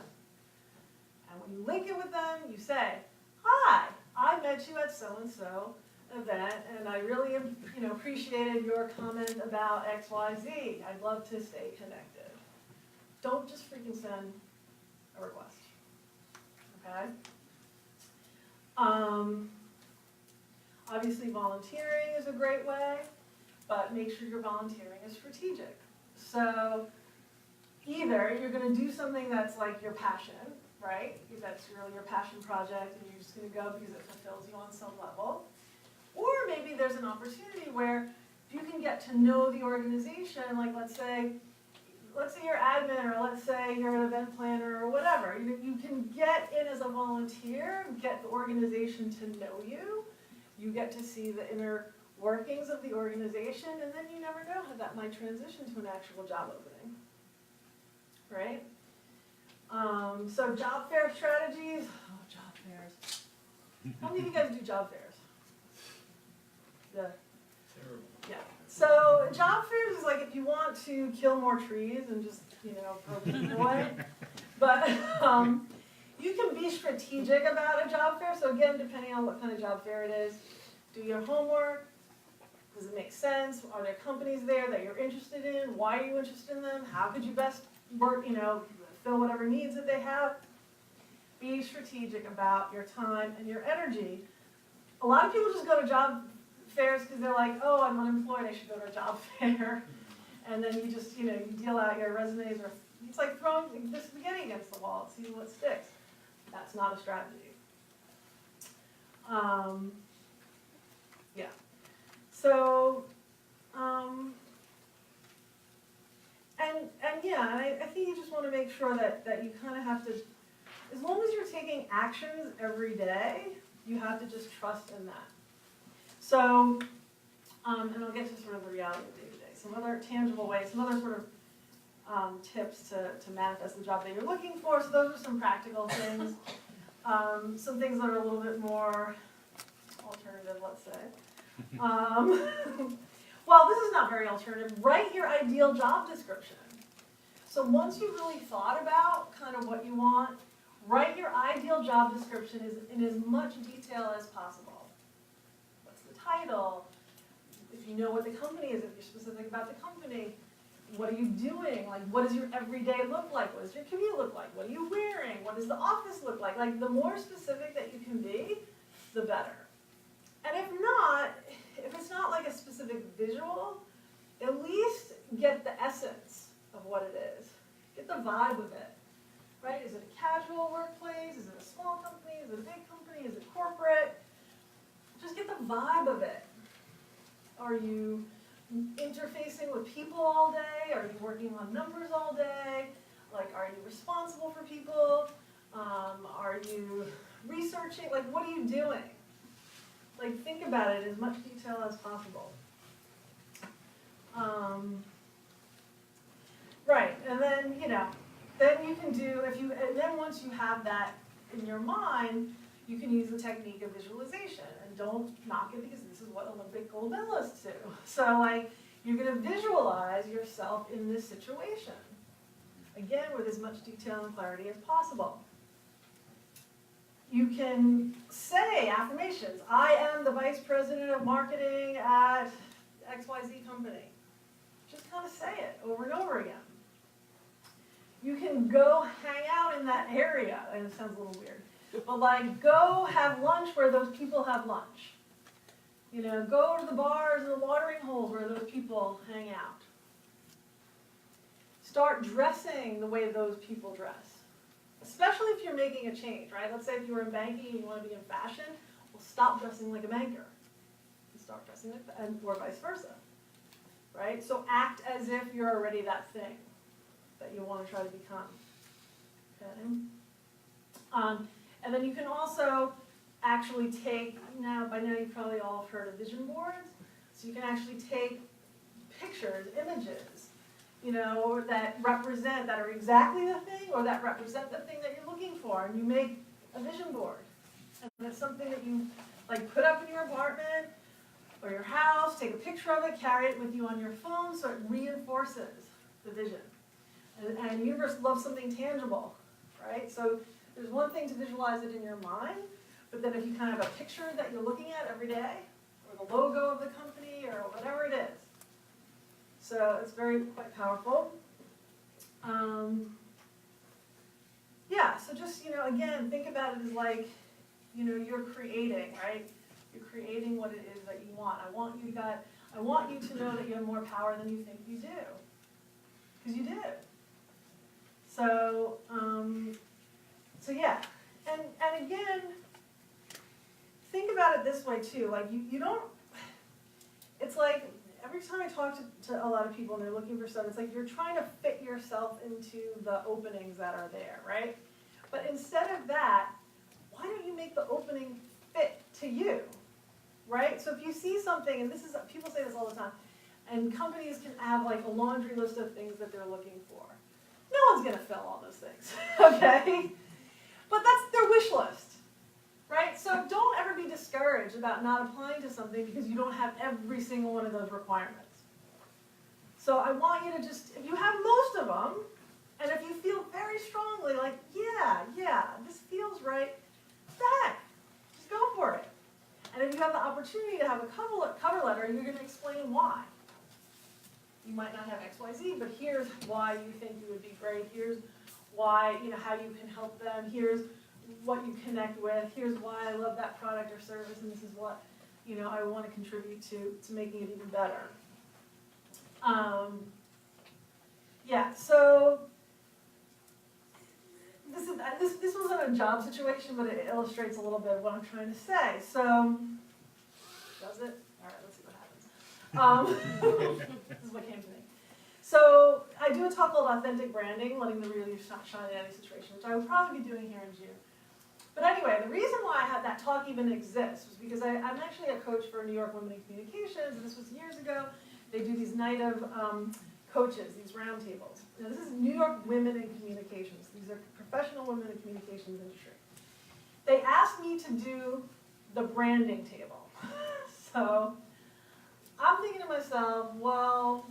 And when you link in with them, you say, hi, I met you at so-and-so event, and I really appreciated your comment about X, Y, Z. I'd love to stay connected. Don't just freaking send a request, okay? Obviously, volunteering is a great way, but make sure your volunteering is strategic. So either you're going to do something that's like your passion, right? That's really your passion project, and you're just going to go because it fulfills you on some level. Or maybe there's an opportunity where you can get to know the organization, like let's say you're admin, or let's say you're an event planner, or whatever. You can get in as a volunteer, get the organization to know you. You get to see the inner workings of the organization, and then you never know how that might transition to an actual job opening, right? So job fair strategies. Oh, job fairs. How many of you guys do job fairs? Terrible. Yeah. So job fairs is like if you want to kill more trees and just, avoid. But you can be strategic about a job fair. So again, depending on what kind of job fair it is, do your homework. Does it make sense? Are there companies there that you're interested in? Why are you interested in them? How could you best work, fill whatever needs that they have? Be strategic about your time and your energy. A lot of people just go to job fairs because they're like, oh, I'm unemployed, I should go to a job fair. And then you just, you deal out your resumes, or it's like throwing the spaghetti against the wall, see what sticks. That's not a strategy. Yeah. So, I think you just want to make sure that you kind of have to, as long as you're taking actions every day, you have to just trust in that. So, and I'll get to sort of the reality of day-to-day, some other tangible ways, some other sort of tips to manifest the job that you're looking for. So those are some practical things. Some things that are a little bit more alternative, let's say. Well, this is not very alternative. Write your ideal job description. So once you've really thought about kind of what you want, write your ideal job description in as much detail as possible. What's the title? If you know what the company is, if you're specific about the company, what are you doing? Like, what does your everyday look like? What does your commute look like? What are you wearing? What does the office look like? Like, the more specific that you can be, the better. And if it's not like a specific visual, at least get the essence of what it is. Get the vibe of it, right? Is it a casual workplace? Is it a small company? Is it a big company? Is it corporate? Just get the vibe of it. Are you interfacing with people all day? Are you working on numbers all day? Like, are you responsible for people? Are you researching? Like, what are you doing? Like, think about it in as much detail as possible. Right, and then, then you can do, and then once you have that in your mind, you can use the technique of visualization. And don't knock it, because this is what Olympic gold medalists do. So, like, you're going to visualize yourself in this situation. Again, with as much detail and clarity as possible. You can say affirmations. I am the vice president of marketing at XYZ company. Just kind of say it over and over again. You can go hang out in that area, and it sounds a little weird, but like go have lunch where those people have lunch. Go to the bars and the watering holes where those people hang out. Start dressing the way those people dress. Especially if you're making a change, right? Let's say if you were in banking and you want to be in fashion, well, stop dressing like a banker and start dressing like or vice versa, right? So act as if you're already that thing that you want to try to become. Okay. And then you can also actually take, by now you've probably all heard of vision boards, so you can actually take pictures, images, that are exactly the thing, or that represent the thing that you're looking for, and you make a vision board. And it's something that you put up in your apartment or your house, take a picture of it, carry it with you on your phone, so it reinforces the vision. And the universe loves something tangible, right? So there's one thing to visualize it in your mind, but then if you kind of have a picture that you're looking at every day, or the logo of the company, or whatever it is. So it's quite powerful. So just, again, think about it as like, you're creating, right? You're creating what it is that you want. I want you to know that you have more power than you think you do. Because you do. So, yeah. And again, think about it this way too. Like you don't, it's like, every time I talk to a lot of people and they're looking for stuff, it's like you're trying to fit yourself into the openings that are there, right? But instead of that, why don't you make the opening fit to you, right? So if you see something, and people say this all the time, and companies can have like a laundry list of things that they're looking for. No one's going to fill all those things, okay? But that's their wish list. Right? So don't ever be discouraged about not applying to something because you don't have every single one of those requirements. So I want you to just, if you have most of them, and if you feel very strongly like, yeah, this feels right, what the heck? Just go for it. And if you have the opportunity to have a cover letter, you're going to explain why. You might not have XYZ, but here's why you think you would be great. Here's why, how you can help them. Here's what you connect with. Here's why I love that product or service, and this is what I want to contribute to making it even better. So this wasn't a job situation, but it illustrates a little bit of what I'm trying to say. So does it? All right, let's see what happens. This is what came to me. So I do a talk called Authentic Branding, letting the real you shine in any situation, which I will probably be doing here in June. But anyway, the reason why I had that talk even exists was because I'm actually a coach for New York Women in Communications, and this was years ago. They do these night of coaches, these roundtables. Now this is New York Women in Communications. These are professional women in communications industry. They asked me to do the branding table. So I'm thinking to myself, well,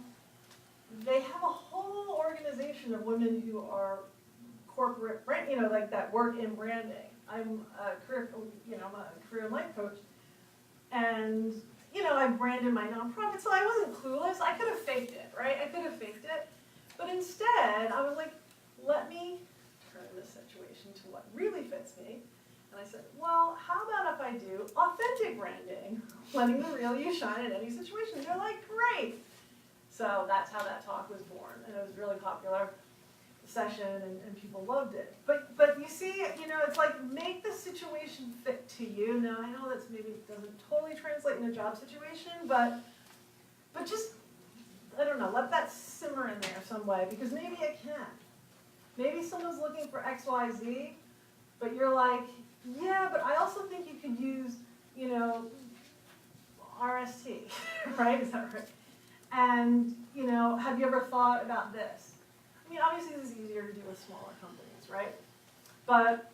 they have a whole organization of women who are corporate, like that work in branding. I'm a career and life coach, and I branded my nonprofit, so I wasn't clueless. I could have faked it, right? I could have faked it, but instead I was like, let me turn this situation to what really fits me. And I said, well, how about if I do authentic branding, letting the real you shine in any situation? They're like, great. So that's how that talk was born, and it was really popular session, and people loved it. But you see, it's like, make the situation fit to you. Now I know that's maybe doesn't totally translate in a job situation, but just, I don't know, let that simmer in there some way, because maybe it can. Maybe someone's looking for X, Y, Z, but you're like, yeah, but I also think you could use, RST, right? Is that right? And, have you ever thought about this? I mean, obviously this is easier to do with smaller companies, right? But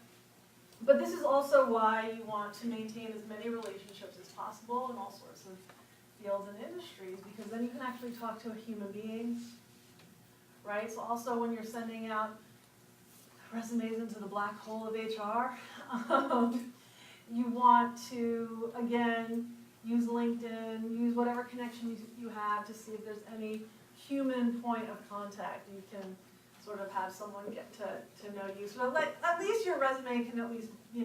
this is also why you want to maintain as many relationships as possible in all sorts of fields and industries, because then you can actually talk to a human being, right? So also when you're sending out resumes into the black hole of HR, you want to, again, use LinkedIn, use whatever connection you have to see if there's any human point of contact. You can sort of have someone get to know you. So at least your resume can at least, be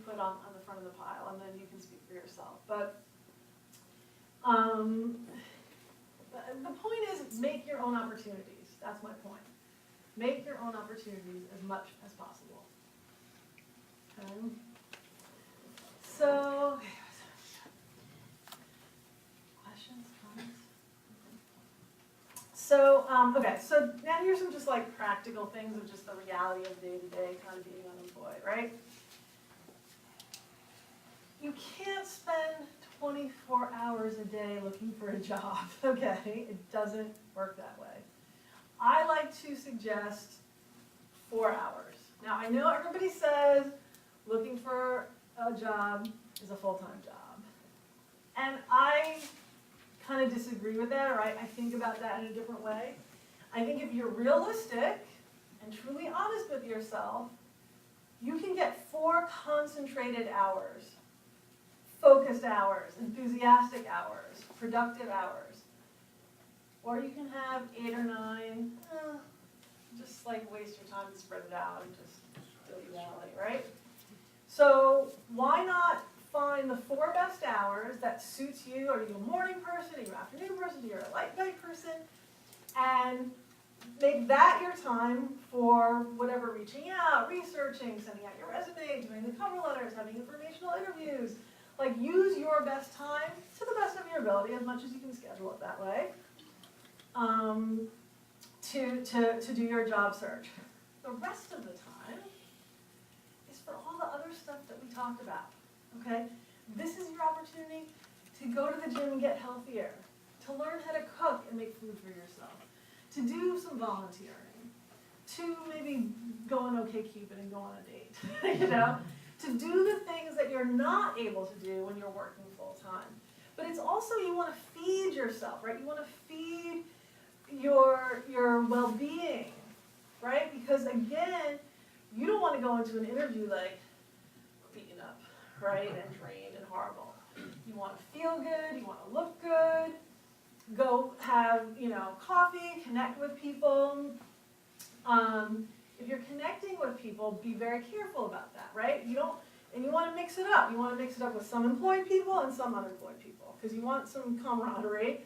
put on the front of the pile, and then you can speak for yourself. But the point is, make your own opportunities. That's my point. Make your own opportunities as much as possible. Okay. So, questions, comments? So, okay, so now here's some just like practical things of just the reality of day-to-day kind of being unemployed, right? You can't spend 24 hours a day looking for a job, okay? It doesn't work that way. I like to suggest 4 hours. Now, I know everybody says looking for a job is a full-time job. And I kind of disagree with that, or I think about that in a different way. I think if you're realistic and truly honest with yourself, you can get 4 concentrated hours, focused hours, enthusiastic hours, productive hours. Or you can have 8 or 9, just like waste your time and spread it out and just do reality, right? So why not find the 4 best hours that suits you? Are you a morning person? Are you an afternoon person? Are you a light night person? And make that your time for whatever, reaching out, researching, sending out your resume, doing the cover letters, having informational interviews. Like, use your best time to the best of your ability, as much as you can schedule it that way, to do your job search. The rest of the time is for all the other stuff that we talked about, okay? This is your opportunity to go to the gym and get healthier, to learn how to cook and make food for yourself, to do some volunteering, to maybe go on OkCupid and go on a date, to do the things that you're not able to do when you're working full time. But it's also, you want to feed yourself, right? You want to feed your well-being, right? Because again, you don't want to go into an interview like beaten up, right? And drained and horrible. You want to feel good, you want to look good, go have, coffee, connect with people. If you're connecting with people, be very careful about that, right? And you want to mix it up. You want to mix it up with some employed people and some unemployed people, because you want some camaraderie,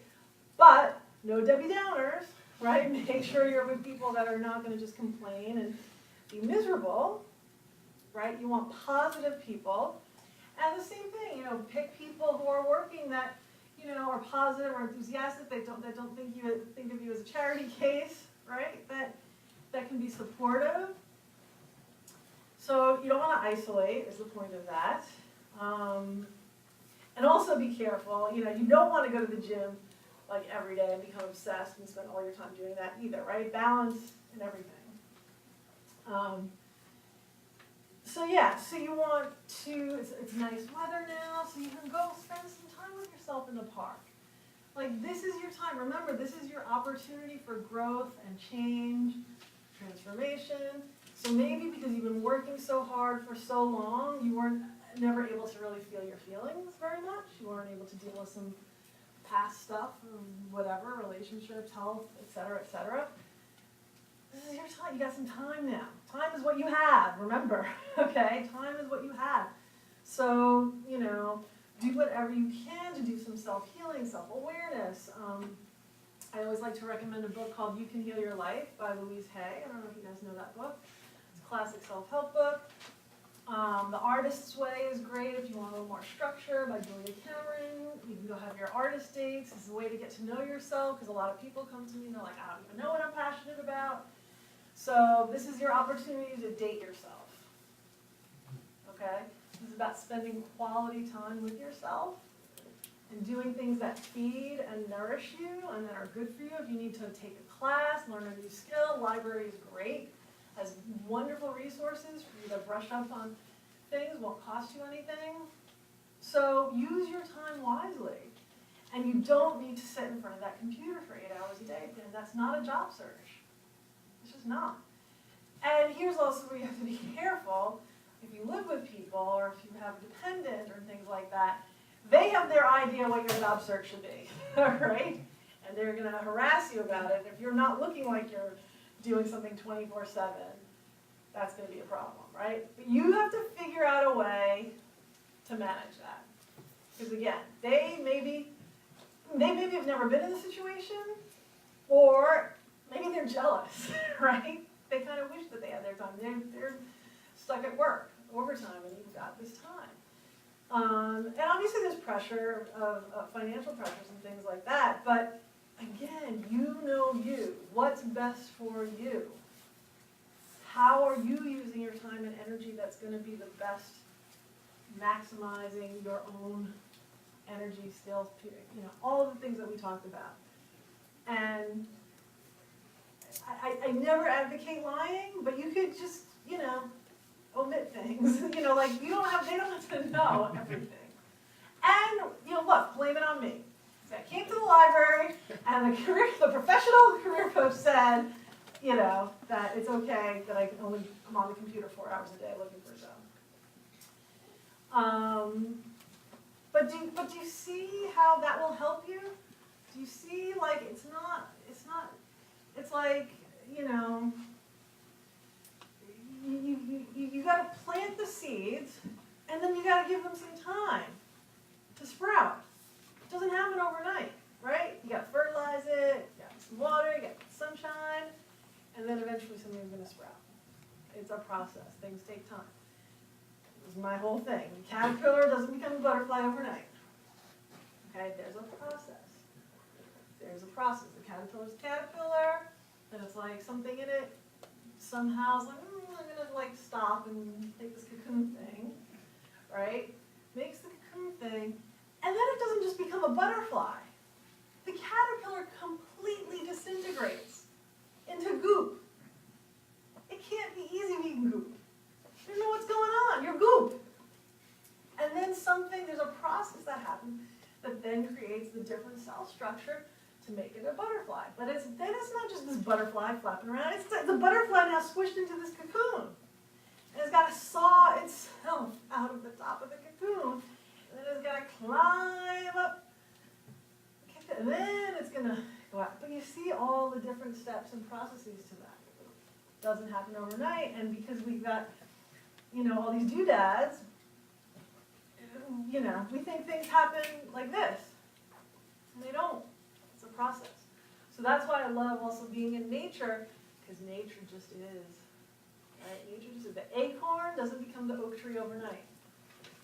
but no Debbie Downers, right? Make sure you're with people that are not going to just complain and be miserable, right? You want positive people. And the same thing, pick people who are working that, are positive or enthusiastic, that don't think of you as a charity case, right? That can be supportive. So you don't want to isolate, is the point of that. And also be careful, you don't want to go to the gym like every day and become obsessed and spend all your time doing that either, right? Balance in everything. So you want to, it's nice weather now, so you can go spend some time with yourself in the park. Like, this is your time. Remember, this is your opportunity for growth and change, transformation. So maybe because you've been working so hard for so long, you weren't never able to really feel your feelings very much. You weren't able to deal with some past stuff, whatever, relationships, health, etc., etc. This is your time. You got some time now. Time is what you have, remember, okay? Time is what you have. So, do whatever you can to do some self-healing, self-awareness, I always like to recommend a book called You Can Heal Your Life by Louise Hay. I don't know if you guys know that book. It's a classic self-help book. The Artist's Way is great if you want a little more structure by Julia Cameron. You can go have your artist dates. It's a way to get to know yourself because a lot of people come to me and they're like, I don't even know what I'm passionate about. So this is your opportunity to date yourself. Okay? This is about spending quality time with yourself and doing things that feed and nourish you and that are good for you. If you need to take a class, learn a new skill, library is great. Has wonderful resources for you to brush up on things, won't cost you anything. So use your time wisely. And you don't need to sit in front of that computer for 8 hours a day. And that's not a job search. It's just not. And here's also where you have to be careful. If you live with people or if you have a dependent or things like that, they have their idea what your job search should be, right? And they're going to harass you about it. If you're not looking like you're doing something 24/7, that's going to be a problem, right? But you have to figure out a way to manage that. Because again, they maybe have never been in the situation, or maybe they're jealous, right? They kind of wish that they had their time. They're stuck at work, overtime, and you've got this time. And obviously there's pressure of financial pressures and things like that, but again, you know you. What's best for you? How are you using your time and energy that's going to be the best, maximizing your own energy, skills, all of the things that we talked about. And I never advocate lying, but you could just, omit things. Like they don't have to know everything. And, look, blame it on me. So I came to the library, and the professional career coach said, that it's okay that I'm on the computer 4 hours a day looking for a job. But do you see how that will help you? Do you see, it's like, you got to plant the seeds, and then you got to give them some time to sprout. It doesn't happen overnight, right? You got to fertilize it, you got some water, you got sunshine, and then eventually something's going to sprout. It's a process. Things take time. This is my whole thing. The caterpillar doesn't become a butterfly overnight. Okay, there's a process. There's a process. The caterpillar's a caterpillar, and it's like something in it somehow is like, I'm going to stop and take this cocoon thing, right? Makes the cocoon thing, and then it doesn't just become a butterfly. The caterpillar completely disintegrates into goop. It can't be easy being goop. You don't know what's going on. You're goop. And then there's a process that happens that then creates the different cell structure to make it a butterfly. But it's not just this butterfly flapping around. It's the butterfly now squished into this cocoon. And it's got to saw itself out of the top of the cocoon. And then it's got to climb up. And then it's going to go out. But you see all the different steps and processes to that. It doesn't happen overnight. And because we've got, all these doodads, we think things happen like this. And they don't. It's a process. So that's why I love also being in nature, because nature just is. Right? Nature just is. The acorn doesn't become the oak tree overnight.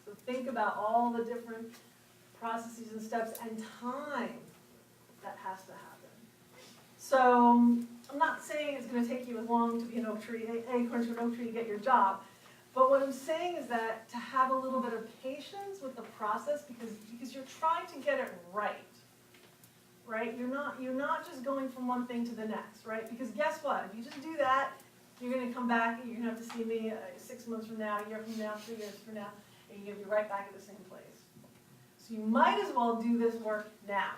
So think about all the different processes and steps and time that has to happen. So I'm not saying it's going to take you as long to be an oak tree, acorns to an oak tree to get your job. But what I'm saying is that to have a little bit of patience with the process because you're trying to get it right. Right? You're not just going from one thing to the next, right? Because guess what? If you just do that, you're going to come back and you're going to have to see me 6 months from now, a year from now, 3 years from now, and you're going to be right back at the same place. So you might as well do this work now.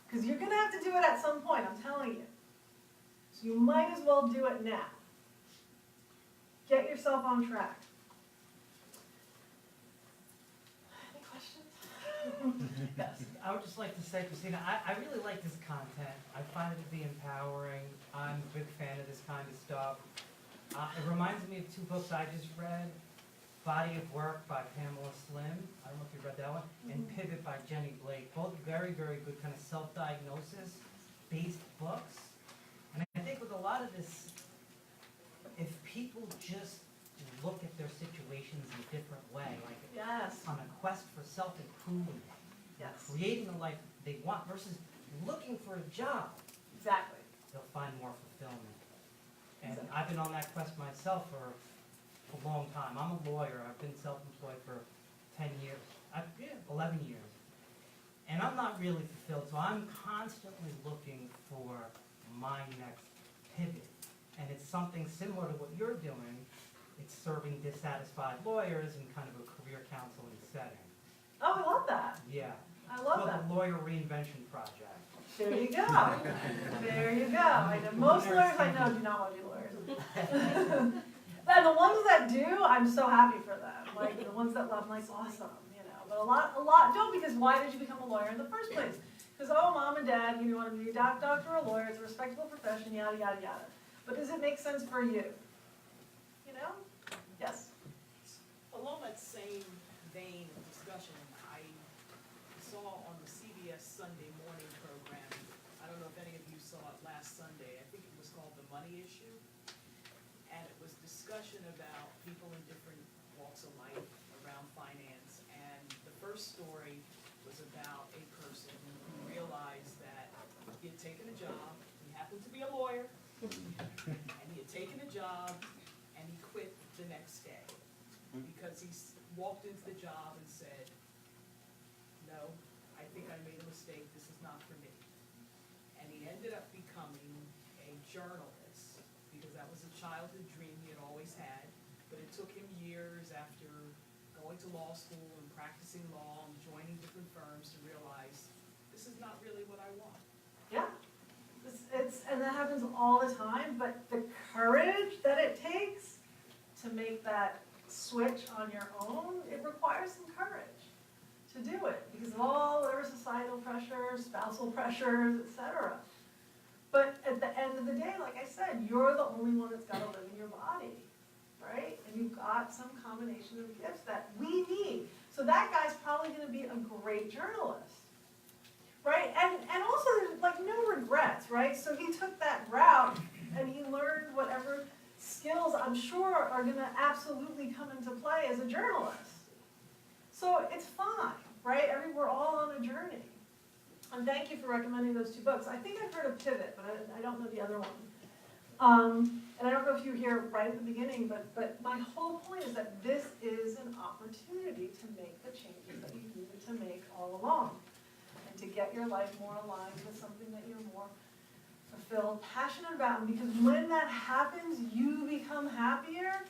Because you're going to have to do it at some point, I'm telling you. So you might as well do it now. Get yourself on track. Any questions? Yes, I would just like to say, Kristina, I really like this content. I find it to be empowering. I'm a big fan of this kind of stuff. It reminds me of 2 books I just read. Body of Work by Pamela Slim. I don't know if you read that one. And Pivot by Jenny Blake. Both very, very good kind of self-diagnosis based books. And I think with a lot of this, if people just look at their situations in a different way, like Yes, on a quest for self-improvement, yes, creating the life they want versus looking for a job, exactly. they'll find more fulfillment. And Exactly. I've been on that quest myself for a long time. I'm a lawyer. I've been self-employed for 10 years, 11 years. And I'm not really fulfilled, so I'm constantly looking for my next pivot. And it's something similar to what you're doing. It's serving dissatisfied lawyers in kind of a career counseling setting. Oh, I love that. Yeah. I love that. Called the Lawyer Reinvention Project. There you go. There you go. I know most lawyers I know do not want to be lawyers. And the ones that do, I'm so happy for them. Like the ones that love, I'm like, awesome, you know. But a lot don't, because why did you become a lawyer in the first place? Because, oh, mom and dad, you want to be a doctor or a lawyer, it's a respectable profession, yada, yada, yada. But does it make sense for you? You know? Yes? Along that same vein of discussion, I saw on the CBS Sunday morning program, I don't know if any of you saw it last Sunday, I think it was called The Money Issue. And it was discussion about people in different walks of life around finance. And the first story was about a person who realized that he had taken a job, he happened to be a lawyer, and he had taken a job, and he quit the next day. Because he walked into the job and said, no, I think I made a mistake, this is not for me. And he ended up becoming a journalist, because that was a childhood dream he had always had, but it took him years after going to law school and practicing law and joining different firms to realize, this is not really what I want. Yeah. And that happens all the time, but the courage that it takes to make that switch on your own, it requires some courage to do it because of all whatever societal pressures, spousal pressures, etc. But at the end of the day, like I said, you're the only one that's got to live in your body, right? And you've got some combination of gifts that we need. So that guy's probably going to be a great journalist, right? And also there's like no regrets, right? So he took that route and he learned whatever skills I'm sure are going to absolutely come into play as a journalist. So it's fine, right? We're all on a journey. And thank you for recommending those two books. I think I've heard of Pivot, but I don't know the other one. And I don't know if you were here right at the beginning, but my whole point is that this is an opportunity to make the changes that you've needed to make all along. And to get your life more aligned with something that you're more fulfilled, passionate about. And because when that happens, you become happier,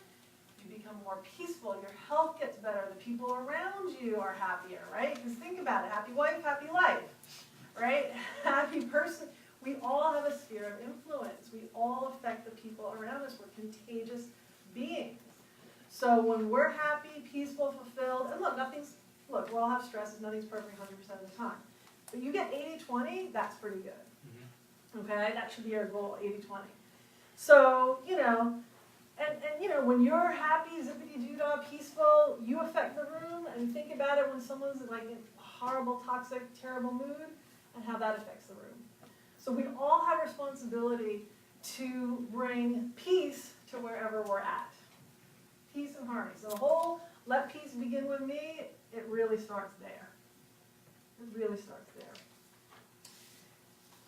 you become more peaceful, your health gets better, the people around you are happier, right? Because think about it, happy wife, happy life, right? Happy person. We all have a sphere of influence. We all affect the people around us. We're contagious beings. So when we're happy, peaceful, fulfilled, and look, we all have stresses, nothing's perfect 100% of the time. But you get 80-20, that's pretty good. Okay, that should be our goal, 80-20. So, and when you're happy, zippity-doo-dah, peaceful, you affect the room, and think about it when someone's like in a horrible, toxic, terrible mood, and how that affects the room. So we all have responsibility to bring peace to wherever we're at. Peace and harmony. So the whole let peace begin with me, it really starts there. It really starts there.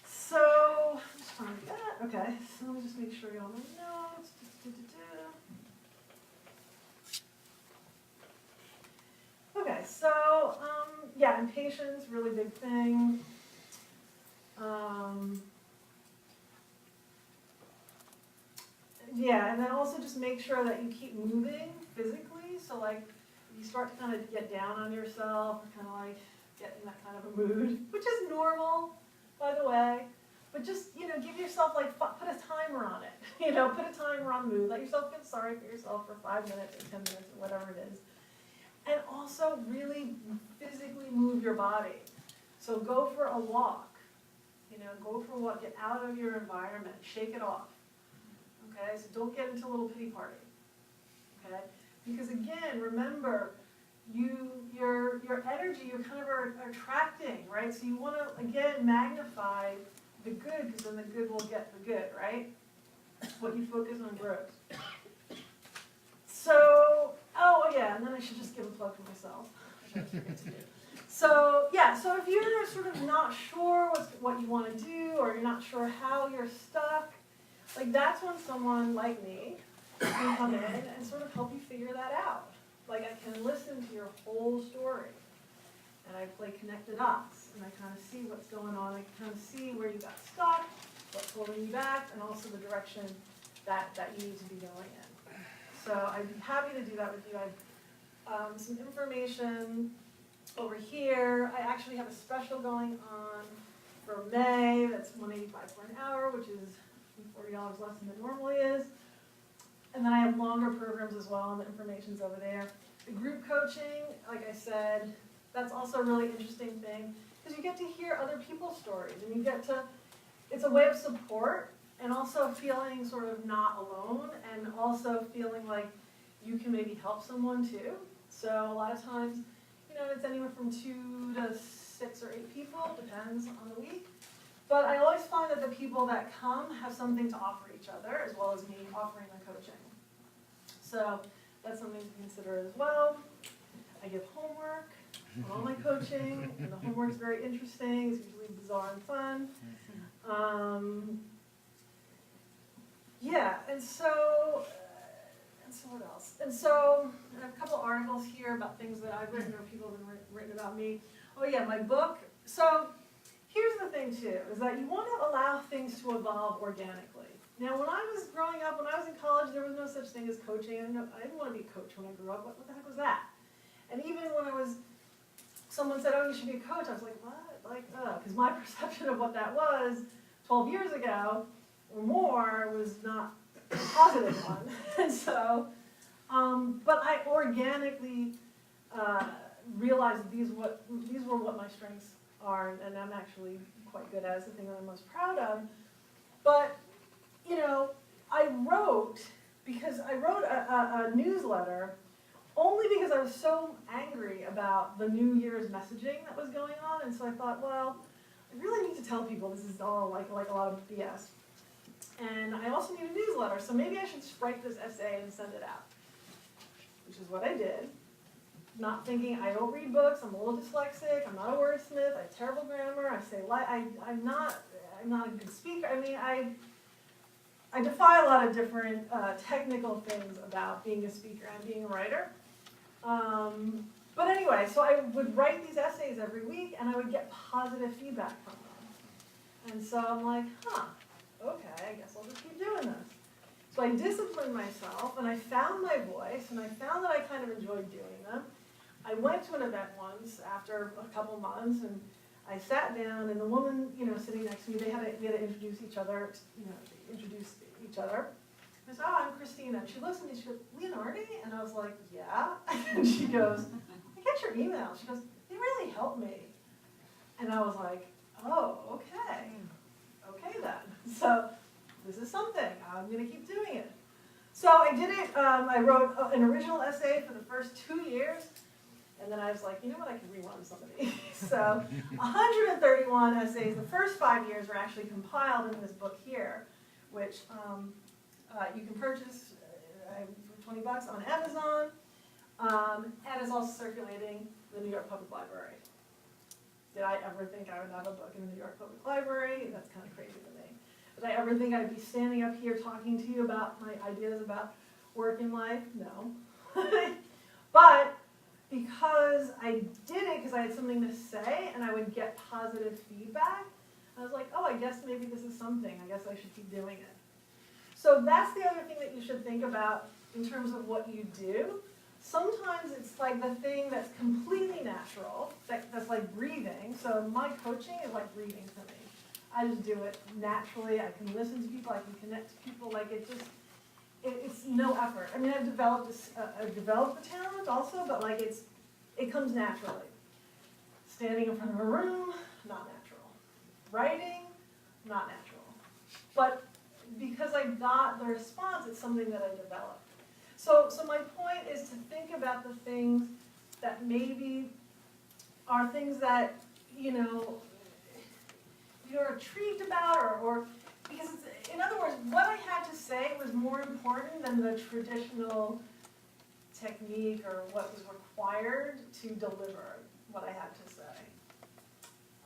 So, just trying to get that. Okay, so let me just make sure you all my notes. Okay, so, yeah, impatience, really big thing. Yeah, and then also just make sure that you keep moving physically. So, like, you start to kind of get down on yourself, kind of like get in that kind of a mood, which is normal, by the way. But just, give yourself, like, put a timer on it. Put a timer on the mood. Let yourself feel sorry for yourself for 5 minutes or 10 minutes or whatever it is. And also really physically move your body. So go for a walk. Go for a walk. Get out of your environment. Shake it off. Okay? So don't get into a little pity party. Okay? Because again, remember, your energy, you're kind of are attracting, right? So you want to, again, magnify the good, because then the good will get the good, right? What you focus on grows. So, oh yeah, and then I should just give a plug for myself, which I always forget to do. So yeah, so if you're sort of not sure what you want to do, or you're not sure how you're stuck, like that's when someone like me can come in and sort of help you figure that out. Like I can listen to your whole story, and I play connect the dots, and I kind of see what's going on. I kind of see where you got stuck, what's holding you back, and also the direction that you need to be going in. So I'd be happy to do that with you. I've some information over here. I actually have a special going on for May. That's $185 for an hour, which is $40 less than it normally is. And then I have longer programs as well, and the information's over there. The group coaching, like I said, that's also a really interesting thing, because you get to hear other people's stories, and you get to, it's a way of support, and also feeling sort of not alone, and also feeling like you can maybe help someone too. So a lot of times, you know, it's anywhere from 2 to 6 or 8 people, depends on the week. But I always find that the people that come have something to offer each other, as well as me offering the coaching. So that's something to consider as well. I give homework on all my coaching, and the homework's very interesting. It's usually bizarre and fun. Yeah, and so what else? And so I have a couple articles here about things that I've written or people have written about me. Oh yeah, my book. So here's the thing too, is that you want to allow things to evolve organically. Now when I was growing up, when I was in college, there was no such thing as coaching. I didn't want to be a coach when I grew up. What the heck was that? And even when someone said, oh, you should be a coach, I was like, what? Like, because my perception of what that was 12 years ago or more was not a positive one. And so, but I organically realized that these were what my strengths are, and I'm actually quite good at. It's the thing that I'm most proud of. But, you know, I wrote a newsletter only because I was so angry about the New Year's messaging that was going on, and so I thought, well, I really need to tell people this is all like a lot of BS. And I also need a newsletter, so maybe I should just write this essay and send it out, which is what I did. Not thinking, I don't read books, I'm a little dyslexic, I'm not a wordsmith, I have terrible grammar, I'm not a good speaker. I mean, I defy a lot of different technical things about being a speaker and being a writer. But anyway, so I would write these essays every week, and I would get positive feedback from them. And so I'm like, okay, I guess I'll just keep doing this. So I disciplined myself, and I found my voice, and I found that I kind of enjoyed doing them. I went to an event once after a couple months, and I sat down, and the woman, you know, sitting next to me, we had to introduce each other, I said, oh, I'm Kristina. And she looked at me, she goes, Leonardi? And I was like, yeah. And she goes, I got your email. She goes, they really helped me. And I was like, oh, okay. Okay then. So this is something. I'm going to keep doing it. So I did it. I wrote an original essay for the first 2 years. And then I was like, you know what, I can rerun some of these. So 131 essays. The first 5 years were actually compiled in this book here, which you can purchase for $20 on Amazon. And it's also circulating in the New York Public Library. Did I ever think I would have a book in the New York Public Library? That's kind of crazy to me. Did I ever think I'd be standing up here talking to you about my ideas about work in life? No. But because I did it because I had something to say and I would get positive feedback, I was like, oh, I guess maybe this is something. I guess I should keep doing it. So that's the other thing that you should think about in terms of what you do. Sometimes it's like the thing that's completely natural, that's like breathing. So my coaching is like breathing for me. I just do it naturally. I can listen to people. I can connect to people. Like it's no effort. I mean, I've developed the talent also, but like it comes naturally. Standing in front of a room, not natural. Writing, not natural. But because I got the response, it's something that I developed. So my point is to think about the things that maybe are things that, you know, you're intrigued about, or because it's, in other words, what I had to say was more important than the traditional technique or what was required to deliver what I had to say.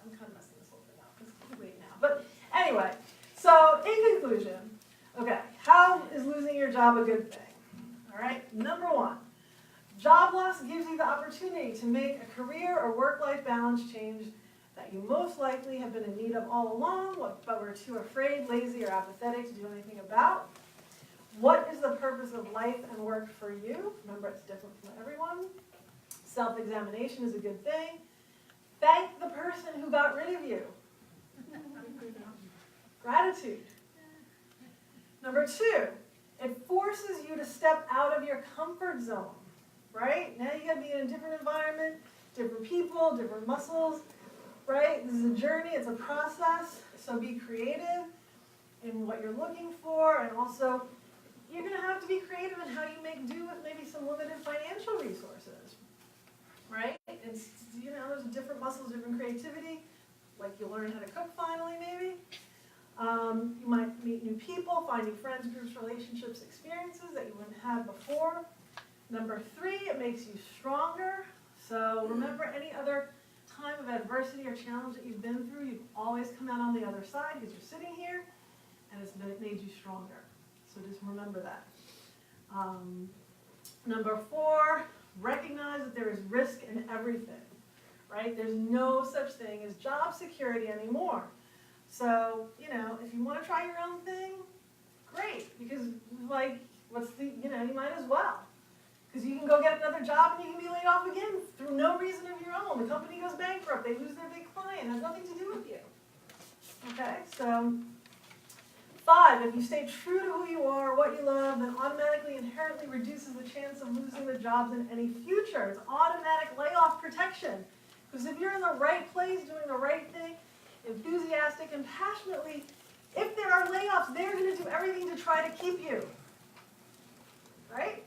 I'm kind of messing this a little bit up. Let's wait now. But anyway, so in conclusion, okay, how is losing your job a good thing? All right, number one, job loss gives you the opportunity to make a career or work-life balance change that you most likely have been in need of all along, but were too afraid, lazy, or apathetic to do anything about. What is the purpose of life and work for you? Remember, it's different from everyone. Self-examination is a good thing. Thank the person who got rid of you. Gratitude. Number two, it forces you to step out of your comfort zone, right? Now you gotta be in a different environment, different people, different muscles, right? This is a journey, it's a process, so be creative in what you're looking for, and also you're gonna have to be creative in how you make do with maybe some limited financial resources, right? It's, you know, there's different muscles, different creativity, like you'll learn how to cook finally maybe. You might meet new people, find new friends, groups, relationships, experiences that you wouldn't have before. Number three, it makes you stronger. So remember, any other time of adversity or challenge that you've been through, you've always come out on the other side because you're sitting here and it's made you stronger. So just remember that. Number four, recognize that there is risk in everything, right? There's no such thing as job security anymore. So, you know, if you want to try your own thing, great, because like, you might as well. Because you can go get another job and you can be laid off again through no reason of your own. The company goes bankrupt, they lose their big client, it has nothing to do with you. Okay, so 5, if you stay true to who you are, what you love, then automatically inherently reduces the chance of losing the jobs in any future. It's automatic layoff protection. Because if you're in the right place, doing the right thing, enthusiastic and passionately, if there are layoffs, they're going to do everything to try to keep you. Right?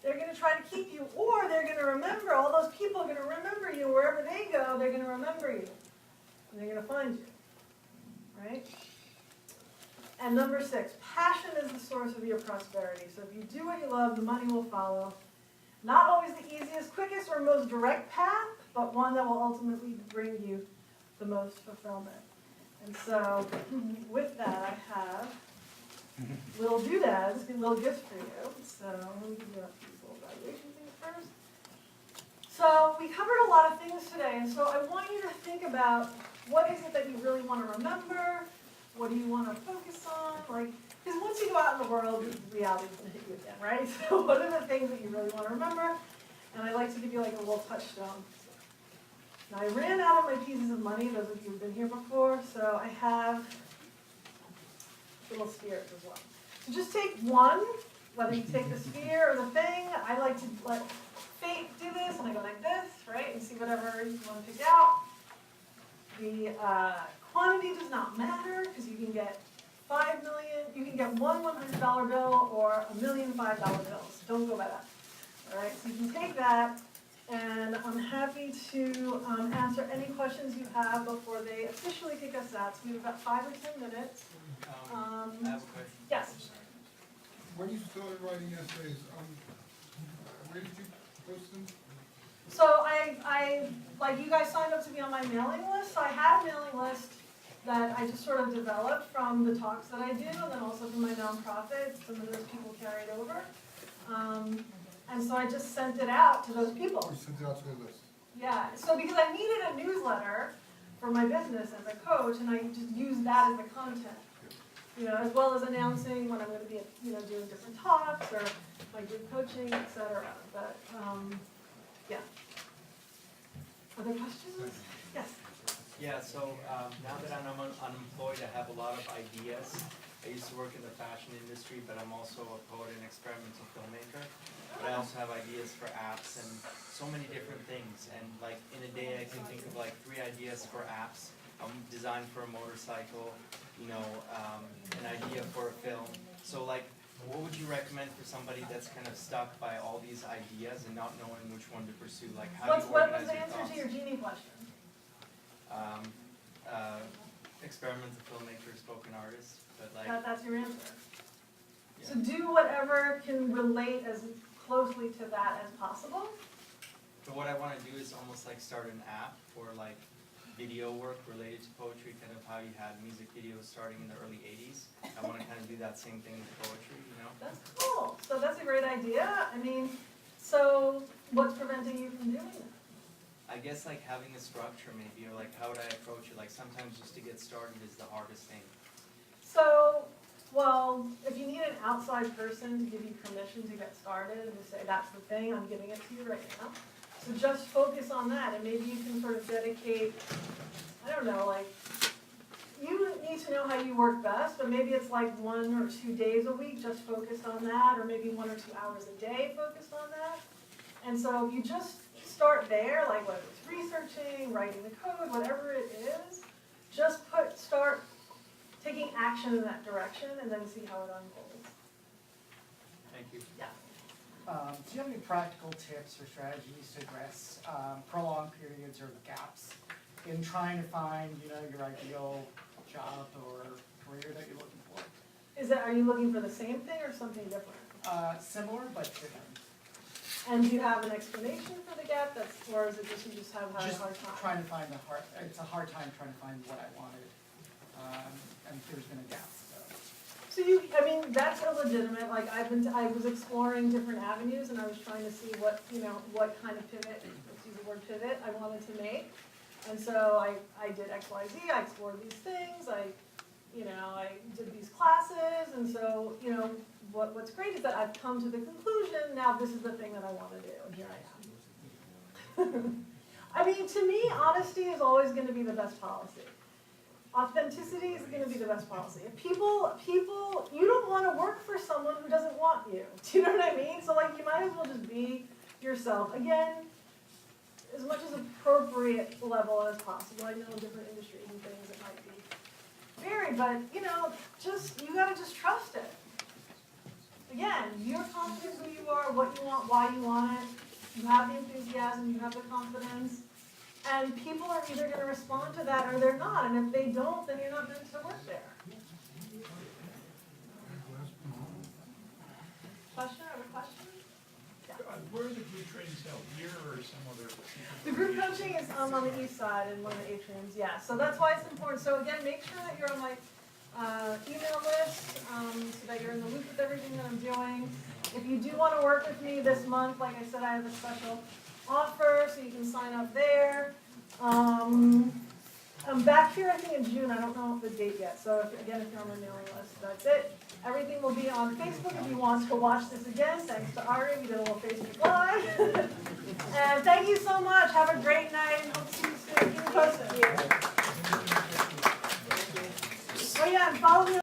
They're going to try to keep you, or they're going to remember, all those people are going to remember you. Wherever they go, they're going to remember you. And they're going to find you. Right? And number 6, passion is the source of your prosperity. So if you do what you love, the money will follow. Not always the easiest, quickest, or most direct path, but one that will ultimately bring you the most fulfillment. And so with that, I have little doodads, little gifts for you. So let me give you these little evaluation things first. So we covered a lot of things today, and so I want you to think about what is it that you really want to remember. What do you want to focus on? Like, because once you go out in the world, reality is going to hit you again, right? So what are the things that you really want to remember? And I like to give you like a little touchstone. Now I ran out of my pieces of money, those of you who've been here before, so I have little spheres as well. So just take one, whether you take the sphere or the thing. I like to let fate do this, and I go like this, right? And see whatever you want to pick out. The quantity does not matter, because you can get 5 million, you can get one $100 bill or a million $5 bills. Don't go by that. All right, so you can take that, and I'm happy to answer any questions you have before they officially kick us out. So we have about 5 or 10 minutes. I have a question. Yes. When you started writing essays, where did you post them? So I like you guys signed up to be on my mailing list. So I had a mailing list that I just sort of developed from the talks that I do, and then also from my nonprofit. Some of those people carried over. And so I just sent it out to those people. You sent it out to the list? Yeah, so because I needed a newsletter for my business as a coach, and I just used that as the content. You know, as well as announcing when I'm going to be, doing different talks or my group coaching, etc. But yeah. Other questions? Yes. Yeah, so now that I'm unemployed, I have a lot of ideas. I used to work in the fashion industry, but I'm also a poet and experimental filmmaker. But I also have ideas for apps and so many different things. And like in a day, I can think of like 3 ideas for apps. Designed for a motorcycle, an idea for a film. So like, what would you recommend for somebody that's kind of stuck by all these ideas and not knowing which one to pursue? Like, how do you What organize was the your answer thoughts? to your genie question? experimental filmmaker, spoken artist, but like, That's your answer. yeah. So do whatever can relate as closely to that as possible. But what I wanna do is almost like start an app for like video work related to poetry, kind of how you had music videos starting in the early 80s. I wanna kind of do that same thing with poetry, you know? That's cool. So that's a great idea. I mean, so what's preventing you from doing that? I guess like having a structure maybe, or like how would I approach it? Like sometimes just to get started is the hardest thing. So, well, if you need an outside person to give you permission to get started and to say, that's the thing, I'm giving it to you right now. So just focus on that, and maybe you can sort of dedicate, I don't know, like, you need to know how you work best, but maybe it's like 1 or 2 days a week just focused on that, or maybe 1 or 2 hours a day focused on that. And so if you just start there, like whether it's researching, writing the code, whatever it is, just start taking action in that direction and then see how it unfolds. Thank you. Yeah. Do you have any practical tips or strategies to address prolonged periods or gaps in trying to find, your ideal job or career that you're looking for? Are you looking for the same thing or something different? Similar but different. And do you have an explanation for the gap, or is it just you just have had a Just hard time? trying to find it's a hard time trying to find what I wanted, and there's been a gap, so. That's illegitimate, like I was exploring different avenues and I was trying to see what kind of pivot, let's use the word pivot, I wanted to make. And so I did X, Y, Z, I explored these things, I did these classes, and so, what's great is that I've come to the conclusion, now this is the thing that I want to do, and here I am. To me, honesty is always going to be the best policy. Authenticity is going to be the best policy. If people, you don't want to work for someone who doesn't want you. Do you know what I mean? So you might as well just be yourself. Again, as much as appropriate level as possible. I know in different industries and things it might be varied, but you gotta just trust it. Again, you're confident who you are, what you want, why you want it. You have the enthusiasm, you have the confidence. And people are either going to respond to that or they're not. And if they don't, then you're not meant to work there. Question? I have a question? Yeah. Where are the group trainings held, here or some other? The group coaching is on the east side in one of the atriums, yeah. So that's why it's important. So again, make sure that you're on my email list so that you're in the loop with everything that I'm doing. If you do want to work with me this month, like I said, I have a special offer, so you can sign up there. I'm back here, I think, in June. I don't know the date yet. So, if you're on the mailing list, that's it. Everything will be on Facebook if you want to watch this again. Thanks to Ari, we did a little Facebook Live. And thank you so much. Have a great night. Hope to see you soon. Keep me posted. Oh, yeah, and follow me.